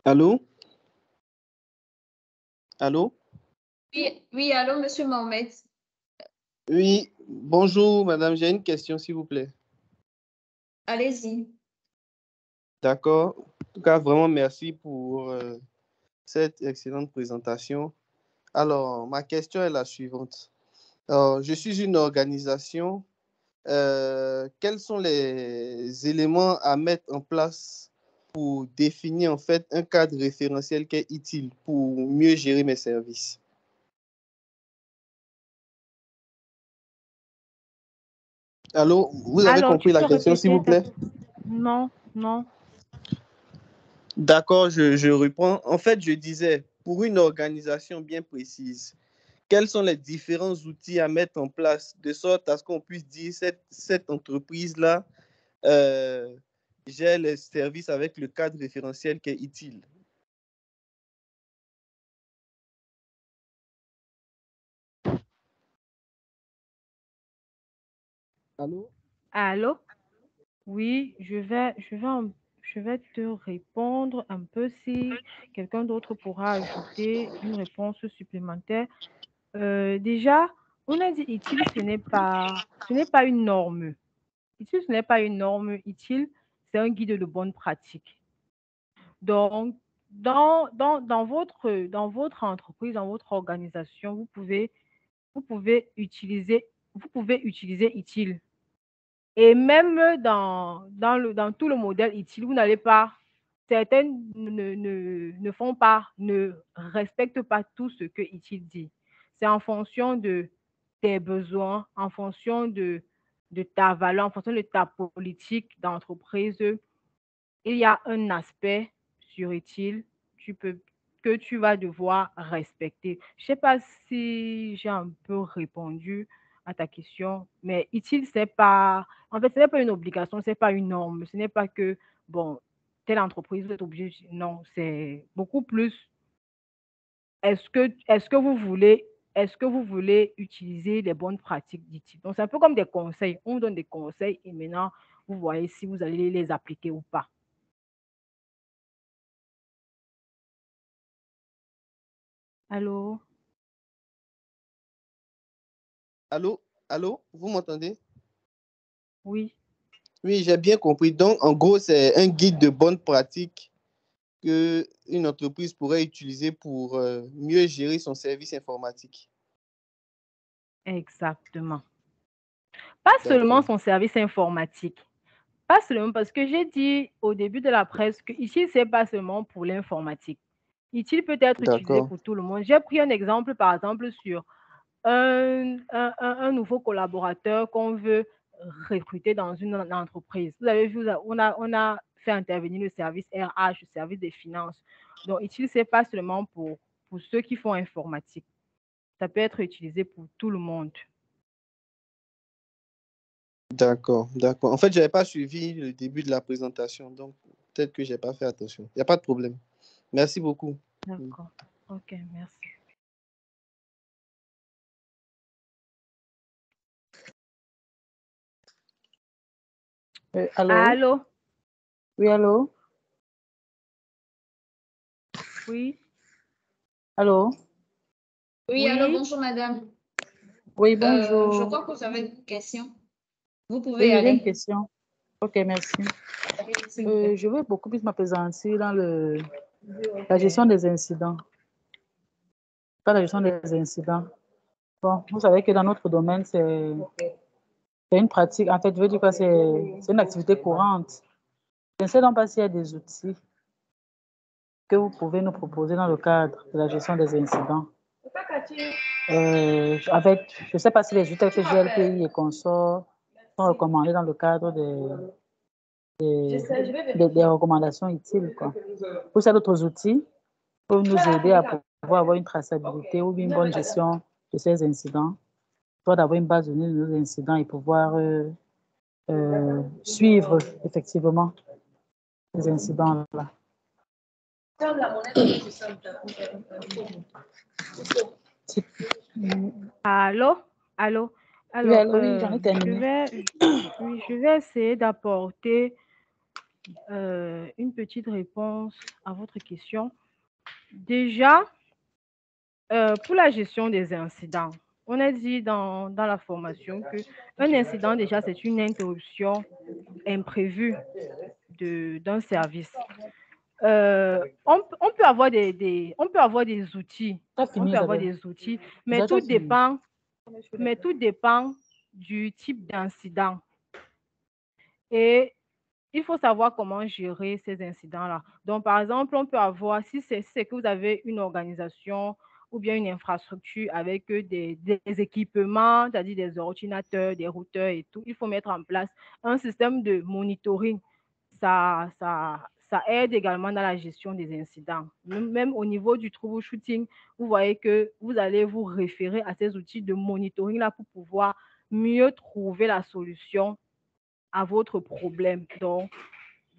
Allô? Allô? Oui, allô, Monsieur Mohamed. Oui, bonjour madame, j'ai une question s'il vous plaît. Allez-y. D'accord. En tout cas, vraiment merci pour cette excellente présentation. Alors, ma question est la suivante. Alors, je suis une organisation. Quels sont les éléments à mettre en place pour définir en fait un cadre référentiel qui est utile pour mieux gérer mes services? Allô, vous avez Alors, compris tu la peux question s'il vous répéter plaît? Non, non. D'accord, je reprends. En fait, je disais, pour une organisation bien précise, quels sont les différents outils à mettre en place de sorte à ce qu'on puisse dire cette entreprise-là gère les services avec le cadre référentiel qui est utile? Allô? Allô? Oui, je vais te répondre un peu si quelqu'un d'autre pourra ajouter une réponse supplémentaire. Déjà, On a dit utile, ce n'est pas une norme. Utile, ce n'est pas une norme. Utile, c'est un guide de bonne pratique. Donc, dans votre entreprise, dans votre organisation, vous pouvez utiliser utile. Et même dans tout le modèle utile, vous n'allez pas, certaines ne respectent pas tout ce que utile dit. C'est en fonction de tes besoins, en fonction de ta valeur, en fonction de ta politique d'entreprise. Il y a un aspect sur utile que tu vas devoir respecter. Je ne sais pas si j'ai un peu répondu à ta question, mais utile, c'est pas, en fait, ce n'est pas une obligation, ce n'est pas une norme, ce n'est pas que, bon, telle entreprise, vous êtes obligé, non, c'est beaucoup plus, est-ce que vous voulez utiliser les bonnes pratiques d'utile? Donc, c'est un peu comme des conseils, on vous donne des conseils et maintenant, vous voyez si vous allez les appliquer ou pas. Allô? Allô? Allô? Vous m'entendez? Oui. Oui, j'ai bien compris. Donc, en gros, c'est un guide de bonne pratique que une entreprise pourrait utiliser pour mieux gérer son service informatique. Exactement. Pas seulement son service informatique. Pas seulement parce que j'ai dit au début de la presse que ici, ce n'est pas seulement pour l'informatique. Ici, peut être utilisé pour tout le monde. J'ai pris un exemple, par exemple, sur un nouveau collaborateur qu'on veut recruter dans une entreprise. Vous avez vu, on a fait intervenir le service RH, le service des finances. Donc, ici, ce n'est pas seulement pour ceux qui font informatique. Ça peut être utilisé pour tout le monde. D'accord, d'accord. En fait, je n'avais pas suivi le début de la présentation, donc peut-être que je n'ai pas fait attention. Il n'y a pas de problème. Merci beaucoup. D'accord. OK, merci. Allô? Allô? Oui, allô? Oui? Allô? Oui, allô, bonjour madame. Oui, bonjour. Je crois que vous avez une question. Vous pouvez Oui, j'ai aller. une question. OK, merci. Je veux beaucoup plus m'appesantir dans la gestion des incidents. Pas la gestion des incidents. Bon, vous savez que dans notre domaine, c'est une pratique. En fait, je veux dire que c'est une activité courante. Je ne sais donc pas s'il y a des outils que vous pouvez nous proposer dans le cadre de la gestion des incidents. En fait, je ne sais pas si les outils que GLPI et consorts sont recommandés dans le cadre des recommandations utiles, quoi. Ou c'est d'autres outils pour nous aider à pouvoir avoir une traçabilité ou une bonne gestion de ces incidents, soit d'avoir une base de données de nos incidents et pouvoir suivre effectivement ces incidents-là. Allô? Allô? Oui, Alors, oui, j'en ai terminé. je vais essayer d'apporter une petite réponse à votre question. Déjà, pour la gestion des incidents, on a dit dans la formation qu'un incident, déjà, c'est une interruption imprévue d'un service. On peut avoir des outils. On peut avoir des outils, mais tout dépend du type d'incident. Et il faut savoir comment gérer ces incidents-là. Donc, par exemple, on peut avoir, si c'est que vous avez une organisation ou bien une infrastructure avec des équipements, c'est-à-dire des ordinateurs, des routeurs et tout, il faut mettre en place un système de monitoring. Ça aide également dans la gestion des incidents. Même au niveau du troubleshooting, vous voyez que vous allez vous référer à ces outils de monitoring-là pour pouvoir mieux trouver la solution à votre problème. Donc,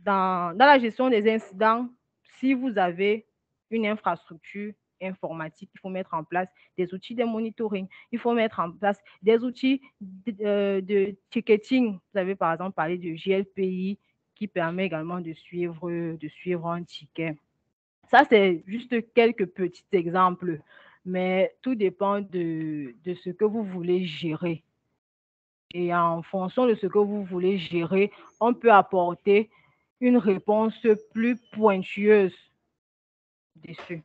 dans la gestion des incidents, si vous avez une infrastructure informatique, il faut mettre en place des outils de monitoring. Il faut mettre en place des outils de ticketing. Vous avez par exemple parlé du GLPI qui permet également de suivre un ticket. Ça, c'est juste quelques petits exemples. mais tout dépend de ce que vous voulez gérer. Et en fonction de ce que vous voulez gérer, on peut apporter une réponse plus pointueuse dessus.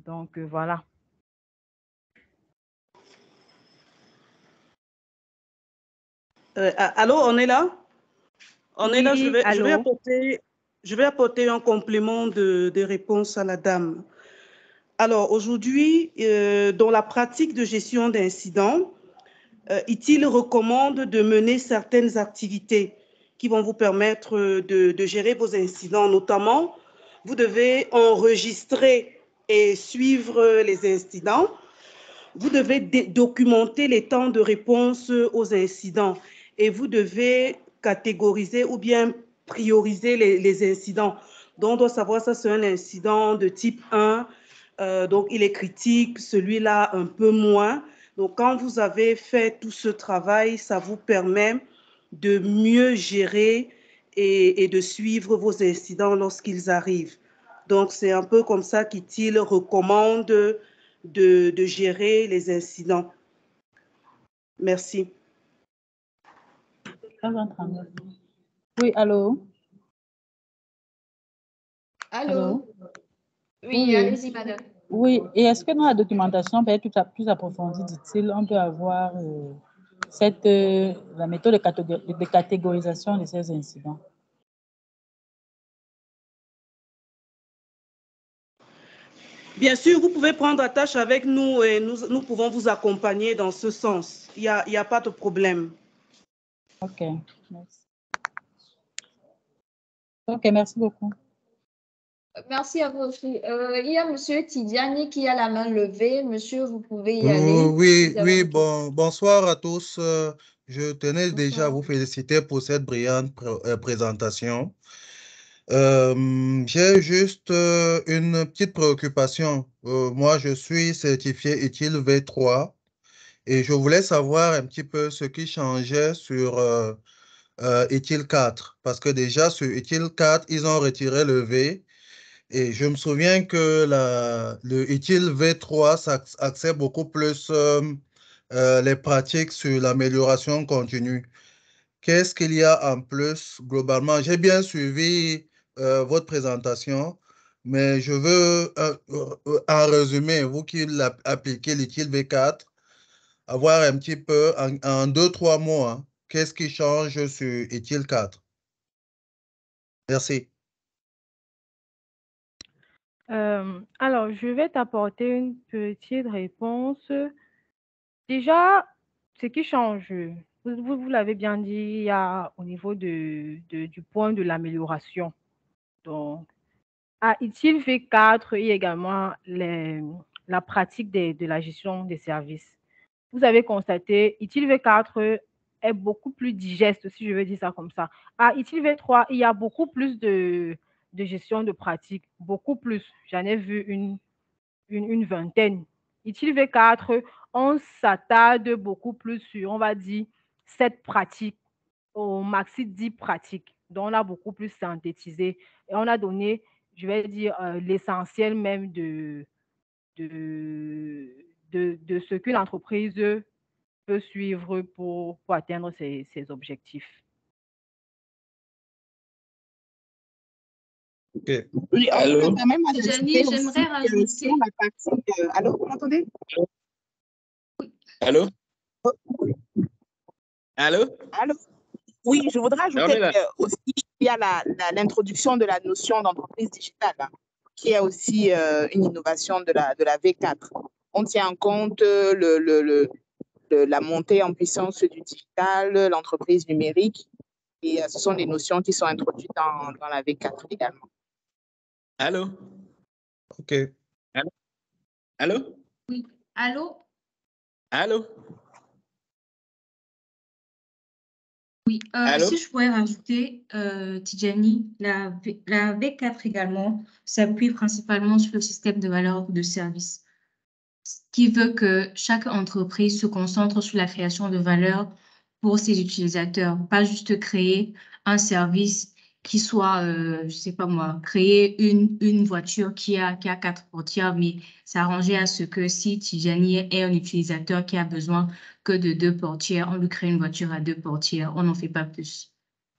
Donc, voilà. Allô, on est là? On est là, Oui, je vais apporter un complément de réponse à la dame. Alors, aujourd'hui, dans la pratique de gestion d'incidents, ITIL recommande de mener certaines activités qui vont vous permettre de gérer vos incidents. Notamment, vous devez enregistrer et suivre les incidents. Vous devez documenter les temps de réponse aux incidents et vous devez catégoriser ou bien prioriser les incidents. Donc, on doit savoir ça, c'est un incident de type 1, donc il est critique, celui-là un peu moins. Donc, quand vous avez fait tout ce travail, ça vous permet de mieux gérer et de suivre vos incidents lorsqu'ils arrivent. Donc, c'est un peu comme ça qu'ITIL recommande de gérer les incidents. Merci. Oui, allô? Allô? Oui, allez-y, madame. Oui, et est-ce que dans la documentation peut être plus approfondie, dit-il, on peut avoir la méthode de catégorisation de ces incidents? Bien sûr, vous pouvez prendre attache avec nous et nous pouvons vous accompagner dans ce sens. Il n'y a pas de problème. OK, merci. OK, merci beaucoup. Merci à vous aussi. Il y a M. Tidiane qui a la main levée. Monsieur, vous pouvez y aller. Oui, bonsoir à tous. Je tenais déjà à vous féliciter pour cette brillante présentation. J'ai juste une petite préoccupation. Moi, je suis certifié ITIL V3 et je voulais savoir un petit peu ce qui changeait sur ITIL 4 parce que déjà sur ITIL 4, ils ont retiré le V. Et je me souviens que le ITIL V3 axait beaucoup plus les pratiques sur l'amélioration continue. Qu'est-ce qu'il y a en plus globalement? J'ai bien suivi votre présentation, mais je veux, en résumé, vous qui appliquez l'ITIL V4, avoir un petit peu, en 2-3 mots, hein, qu'est-ce qui change sur ITIL 4? Merci. Alors, je vais t'apporter une petite réponse. Déjà, ce qui change, vous l'avez bien dit, il y a au niveau du point de l'amélioration. Donc, à ITIL V4, il y a également la pratique de la gestion des services. Vous avez constaté, ITIL V4 est beaucoup plus digeste, si je veux dire ça comme ça. À ITIL V3, il y a beaucoup plus de gestion de pratique, beaucoup plus. J'en ai vu une vingtaine. ITIL V4, on s'attarde beaucoup plus sur, on va dire, 7 pratiques, au maxi 10 pratiques. Donc, on a beaucoup plus synthétisé et on a donné, je vais dire, l'essentiel même de ce qu'une entreprise peut suivre pour atteindre ses objectifs. OK. Oui, Allô? J'aimerais rajouter. Allô, vous m'entendez? Allô? Allô? Allô? Oui, je voudrais ajouter aussi qu'il y a l'introduction de la notion d'entreprise digitale, hein, qui est aussi une innovation de la V4. On tient en compte la montée en puissance du digital, l'entreprise numérique, et ce sont des notions qui sont introduites dans la V4 également. Allô? OK. Allô? Allô? Oui. Allô? Allô? Oui, si je pourrais rajouter, Tidjani, la V4 également s'appuie principalement sur le système de valeur de service, ce qui veut que chaque entreprise se concentre sur la création de valeur pour ses utilisateurs, pas juste créer un service qui soit, je ne sais pas moi, créer une voiture qui a 4 portières, mais s'arranger à ce que si Tijani est un utilisateur qui a besoin que de 2 portières, on lui crée une voiture à 2 portières, on n'en fait pas plus.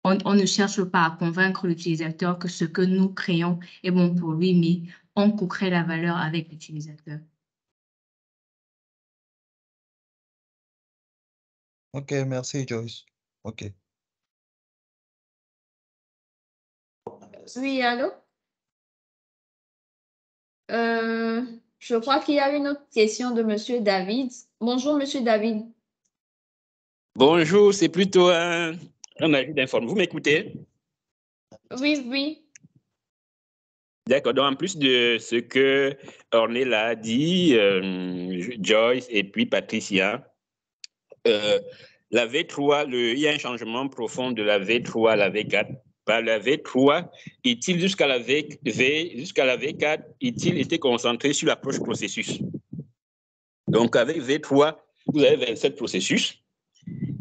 On ne cherche pas à convaincre l'utilisateur que ce que nous créons est bon pour lui, mais on co-crée la valeur avec l'utilisateur. Ok, merci Joyce. Ok. Oui, allô? Je crois qu'il y a une autre question de M. David. Bonjour, M. David. Bonjour, c'est plutôt un avis d'information. Vous m'écoutez? Oui, oui. D'accord. Donc, en plus de ce que Ornella a dit, Joyce et puis Patricia, la V3, il y a un changement profond de la V3 à la V4. La V3, est-il jusqu'à la V4, est-il été concentré sur l'approche processus? Donc, avec V3, vous avez 27 processus.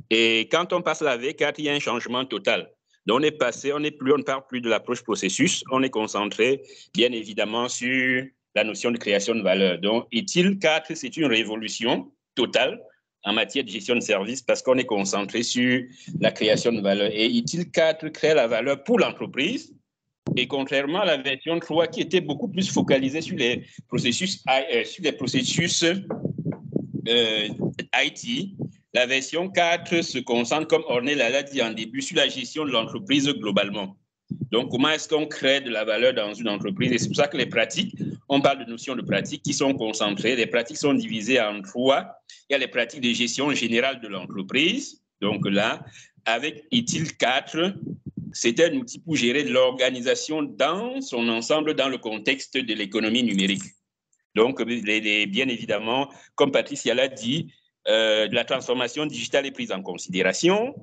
Et quand on passe à la V4, il y a un changement total. Donc, on ne parle plus de l'approche processus, on est concentré, bien évidemment, sur la notion de création de valeur. Donc, ITIL 4, c'est une révolution totale en matière de gestion de services parce qu'on est concentré sur la création de valeur. Et ITIL 4 crée la valeur pour l'entreprise. Et contrairement à la version 3 qui était beaucoup plus focalisée sur les processus IT, la version 4 se concentre, comme Ornella l'a dit en début, sur la gestion de l'entreprise globalement. Donc, comment est-ce qu'on crée de la valeur dans une entreprise? Et c'est pour ça que les pratiques, on parle de notions de pratiques qui sont concentrées. Les pratiques sont divisées en 3. Il y a les pratiques de gestion générale de l'entreprise. Donc là, avec ITIL 4, c'est un outil pour gérer l'organisation dans son ensemble dans le contexte de l'économie numérique. Donc, bien évidemment, comme Patricia l'a dit, la transformation digitale est prise en considération,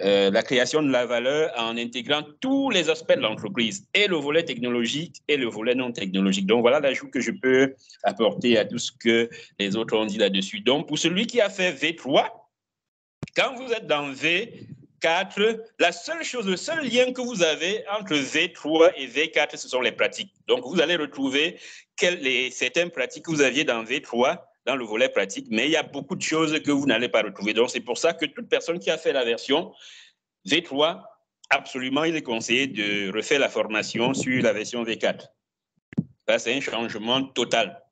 la création de la valeur en intégrant tous les aspects de l'entreprise, et le volet technologique et le volet non technologique. Donc, voilà l'ajout que je peux apporter à tout ce que les autres ont dit là-dessus. Donc, pour celui qui a fait V3, quand vous êtes dans V4, le seul lien que vous avez entre V3 et V4, ce sont les pratiques. Donc, vous allez retrouver certaines pratiques que vous aviez dans V3, dans le volet pratique, mais il y a beaucoup de choses que vous n'allez pas retrouver. Donc, c'est pour ça que toute personne qui a fait la version V3, absolument, il est conseillé de refaire la formation sur la version V4. C'est un changement total.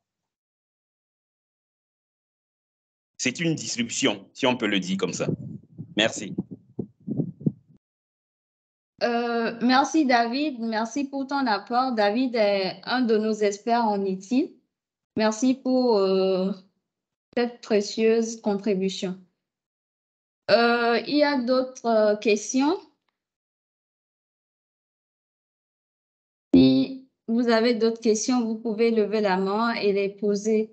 C'est une disruption, si on peut le dire comme ça. Merci. Merci, David. Merci pour ton apport. David est un de nos experts en ITIL. Merci pour cette précieuse contribution. Il y a d'autres questions? Si vous avez d'autres questions, vous pouvez lever la main et les poser.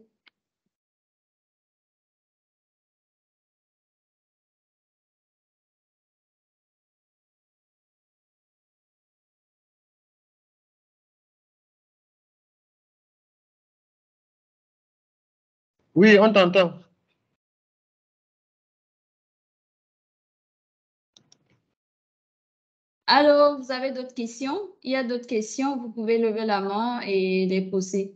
Oui, on t'entend. Alors, vous avez d'autres questions? Il y a d'autres questions, vous pouvez lever la main et les poser.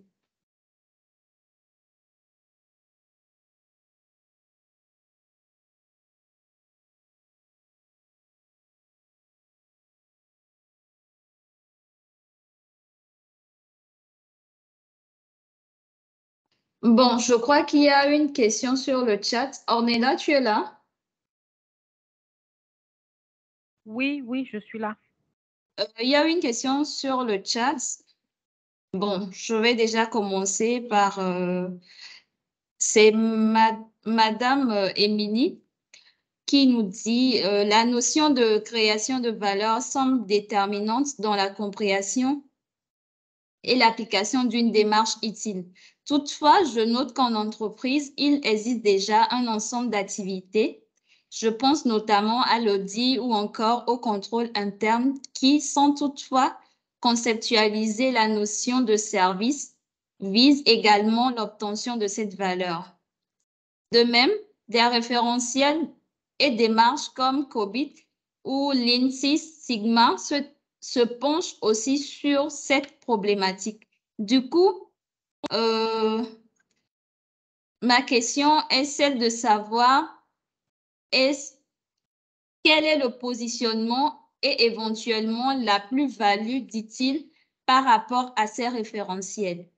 Bon, je crois qu'il y a une question sur le chat. Ornella, tu es là? Oui, oui, je suis là. Il y a une question sur le chat. Bon, je vais déjà commencer par... c'est Madame Émilie qui nous dit la notion de création de valeur semble déterminante dans la compréhension et l'application d'une démarche utile. Toutefois, je note qu'en entreprise, il existe déjà un ensemble d'activités. Je pense notamment à l'audit ou encore au contrôle interne qui, sans toutefois conceptualiser la notion de service, visent également l'obtention de cette valeur. De même, des référentiels et démarches comme COBIT ou Lean Six Sigma se penche aussi sur cette problématique. Du coup, ma question est celle de savoir quel est le positionnement et éventuellement la plus-value, dit-il, par rapport à ces référentiels.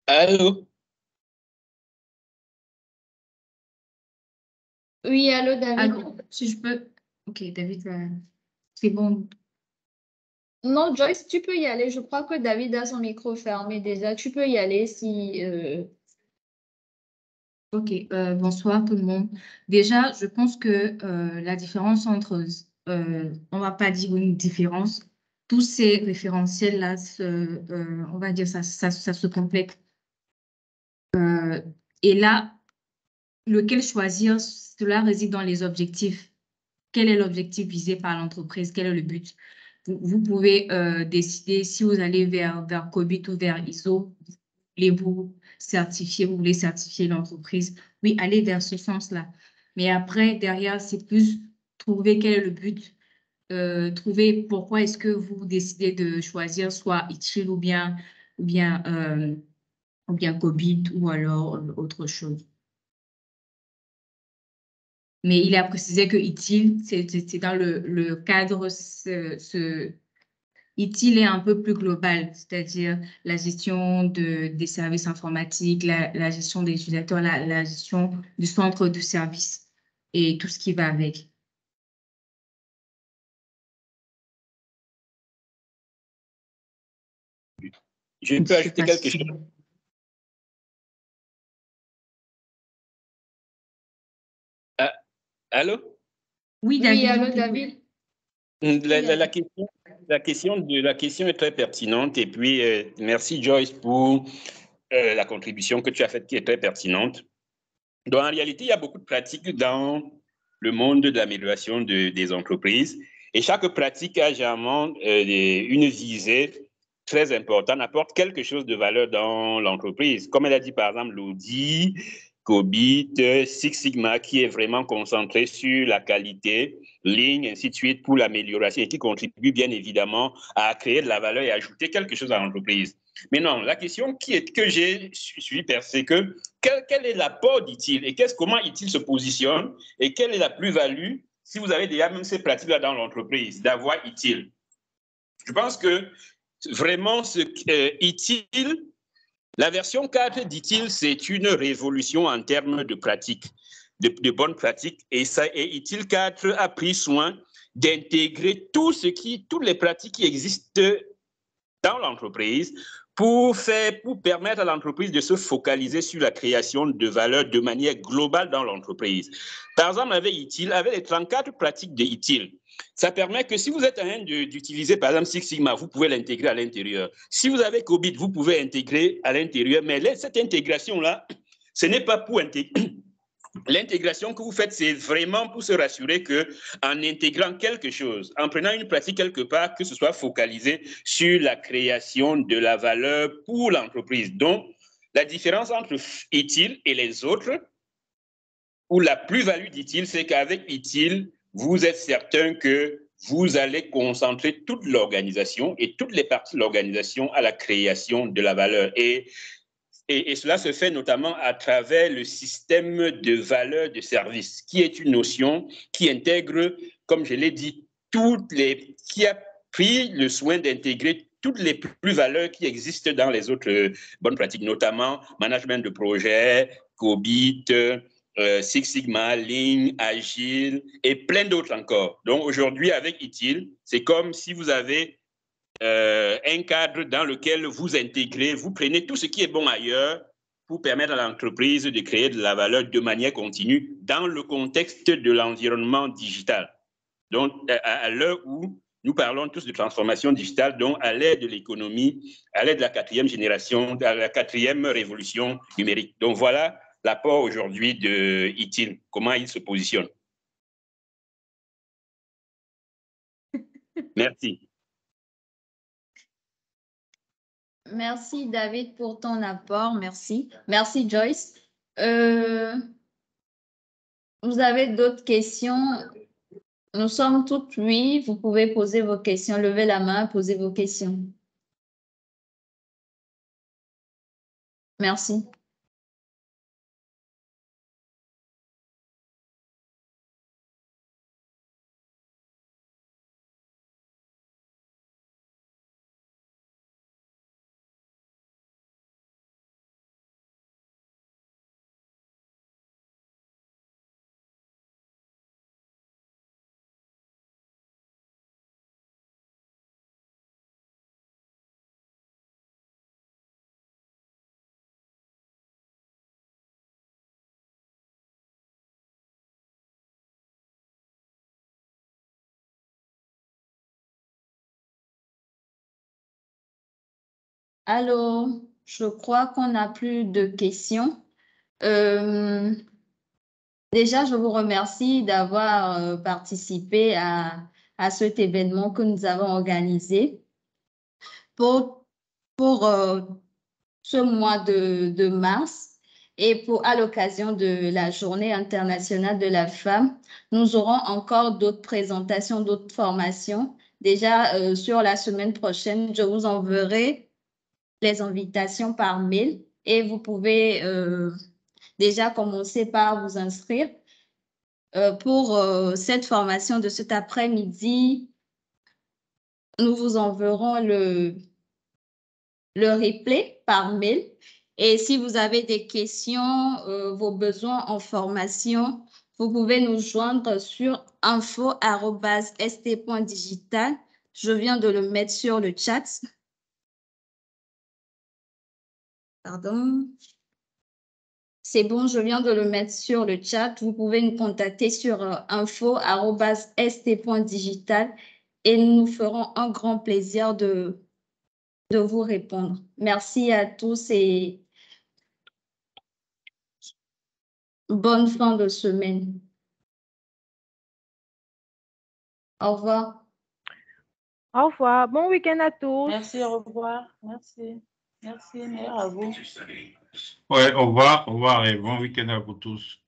Allô? Oui, allô, David. Allô, si je peux. Ok, David, c'est bon. Non, Joyce, tu peux y aller. Je crois que David a son micro fermé déjà. Tu peux y aller si... Ok, bonsoir tout le monde. Déjà, je pense que la différence entre, on va pas dire une différence, tous ces référentiels-là, on va dire ça se complète. Et là, lequel choisir, cela réside dans les objectifs. Quel est l'objectif visé par l'entreprise? Quel est le but? Vous pouvez décider si vous allez vers COBIT ou vers ISO, vous voulez certifier l'entreprise. Oui, allez vers ce sens-là. Mais après, derrière, c'est plus trouver quel est le but, trouver pourquoi est-ce que vous décidez de choisir soit ITIL ou bien COBIT ou alors autre chose. Mais il a précisé que ITIL, c'est dans le cadre, ITIL est un peu plus global, c'est-à-dire la gestion des services informatiques, la gestion des utilisateurs, la gestion du centre de service et tout ce qui va avec. Je peux ajouter quelque chose? Allô? Oui, David. Oui, allô, David. La question est très pertinente et puis merci Joyce pour la contribution que tu as faite qui est très pertinente. Donc en réalité, il y a beaucoup de pratiques dans le monde de l'amélioration des entreprises et chaque pratique a généralement une visée très importante, apporte quelque chose de valeur dans l'entreprise. Comme elle a dit par exemple l'Audi, COBIT, Six Sigma qui est vraiment concentré sur la qualité, Lean, ainsi de suite pour l'amélioration et qui contribue bien évidemment à créer de la valeur et ajouter quelque chose à l'entreprise. Mais non, la question que j'ai suivie, c'est que quel est l'apport d'ITIL et comment ITIL se positionne et quelle est la plus-value si vous avez déjà même ces pratiques-là dans l'entreprise d'avoir ITIL. Je pense que vraiment ITIL, la version 4 d'ITIL, c'est une révolution en termes de pratiques, de bonnes pratiques et ITIL 4 a pris soin d'intégrer toutes les pratiques qui existent dans l'entreprise pour permettre à l'entreprise de se focaliser sur la création de valeur de manière globale dans l'entreprise. Par exemple, avec ITIL, avec les 34 pratiques de ITIL, ça permet que si vous êtes en train d'utiliser, par exemple, Six Sigma, vous pouvez l'intégrer à l'intérieur. Si vous avez COBIT, vous pouvez intégrer à l'intérieur, mais cette intégration-là, ce n'est pas pour intégrer. L'intégration que vous faites, c'est vraiment pour se rassurer qu'en intégrant quelque chose, en prenant une pratique quelque part, que ce soit focalisé sur la création de la valeur pour l'entreprise. Donc, la différence entre ITIL et les autres, ou la plus-value d'ITIL, c'est qu'avec ITIL, vous êtes certain que vous allez concentrer toute l'organisation et toutes les parties de l'organisation à la création de la valeur. Et cela se fait notamment à travers le système de valeur de service, qui est une notion qui intègre, comme je l'ai dit, qui a pris le soin d'intégrer toutes les plus-valeurs qui existent dans les autres bonnes pratiques, notamment management de projet, COBIT, Six Sigma, Lean, Agile et plein d'autres encore. Donc aujourd'hui, avec ITIL, c'est comme si vous avez un cadre dans lequel vous intégrez, vous prenez tout ce qui est bon ailleurs pour permettre à l'entreprise de créer de la valeur de manière continue dans le contexte de l'environnement digital. Donc, à l'heure où nous parlons tous de transformation digitale, donc à l'aide de l'économie, à l'aide de la 4e génération, de la 4e révolution numérique. Donc voilà l'apport aujourd'hui de ITIL, comment il se positionne. Merci. Merci David pour ton apport, merci. Merci Joyce. Vous avez d'autres questions? Nous sommes toutes oui, vous pouvez poser vos questions, levez la main, posez vos questions. Merci. Allô, je crois qu'on n'a plus de questions. Déjà, je vous remercie d'avoir participé à cet événement que nous avons organisé pour ce mois de mars et à l'occasion de la Journée internationale de la femme. Nous aurons encore d'autres présentations, d'autres formations. Déjà, sur la semaine prochaine, je vous enverrai les invitations par mail et vous pouvez déjà commencer par vous inscrire. Pour cette formation de cet après-midi, nous vous enverrons le replay par mail. Et si vous avez des questions, vos besoins en formation, vous pouvez nous joindre sur info@st.digital. Je viens de le mettre sur le chat. Pardon. C'est bon, je viens de le mettre sur le chat. Vous pouvez nous contacter sur info@st.digital et nous nous ferons un grand plaisir de vous répondre. Merci à tous et bonne fin de semaine. Au revoir. Au revoir. Bon week-end à tous. Merci, au revoir. Merci. Merci, meilleur à vous. Ouais, au revoir et bon week-end à vous tous.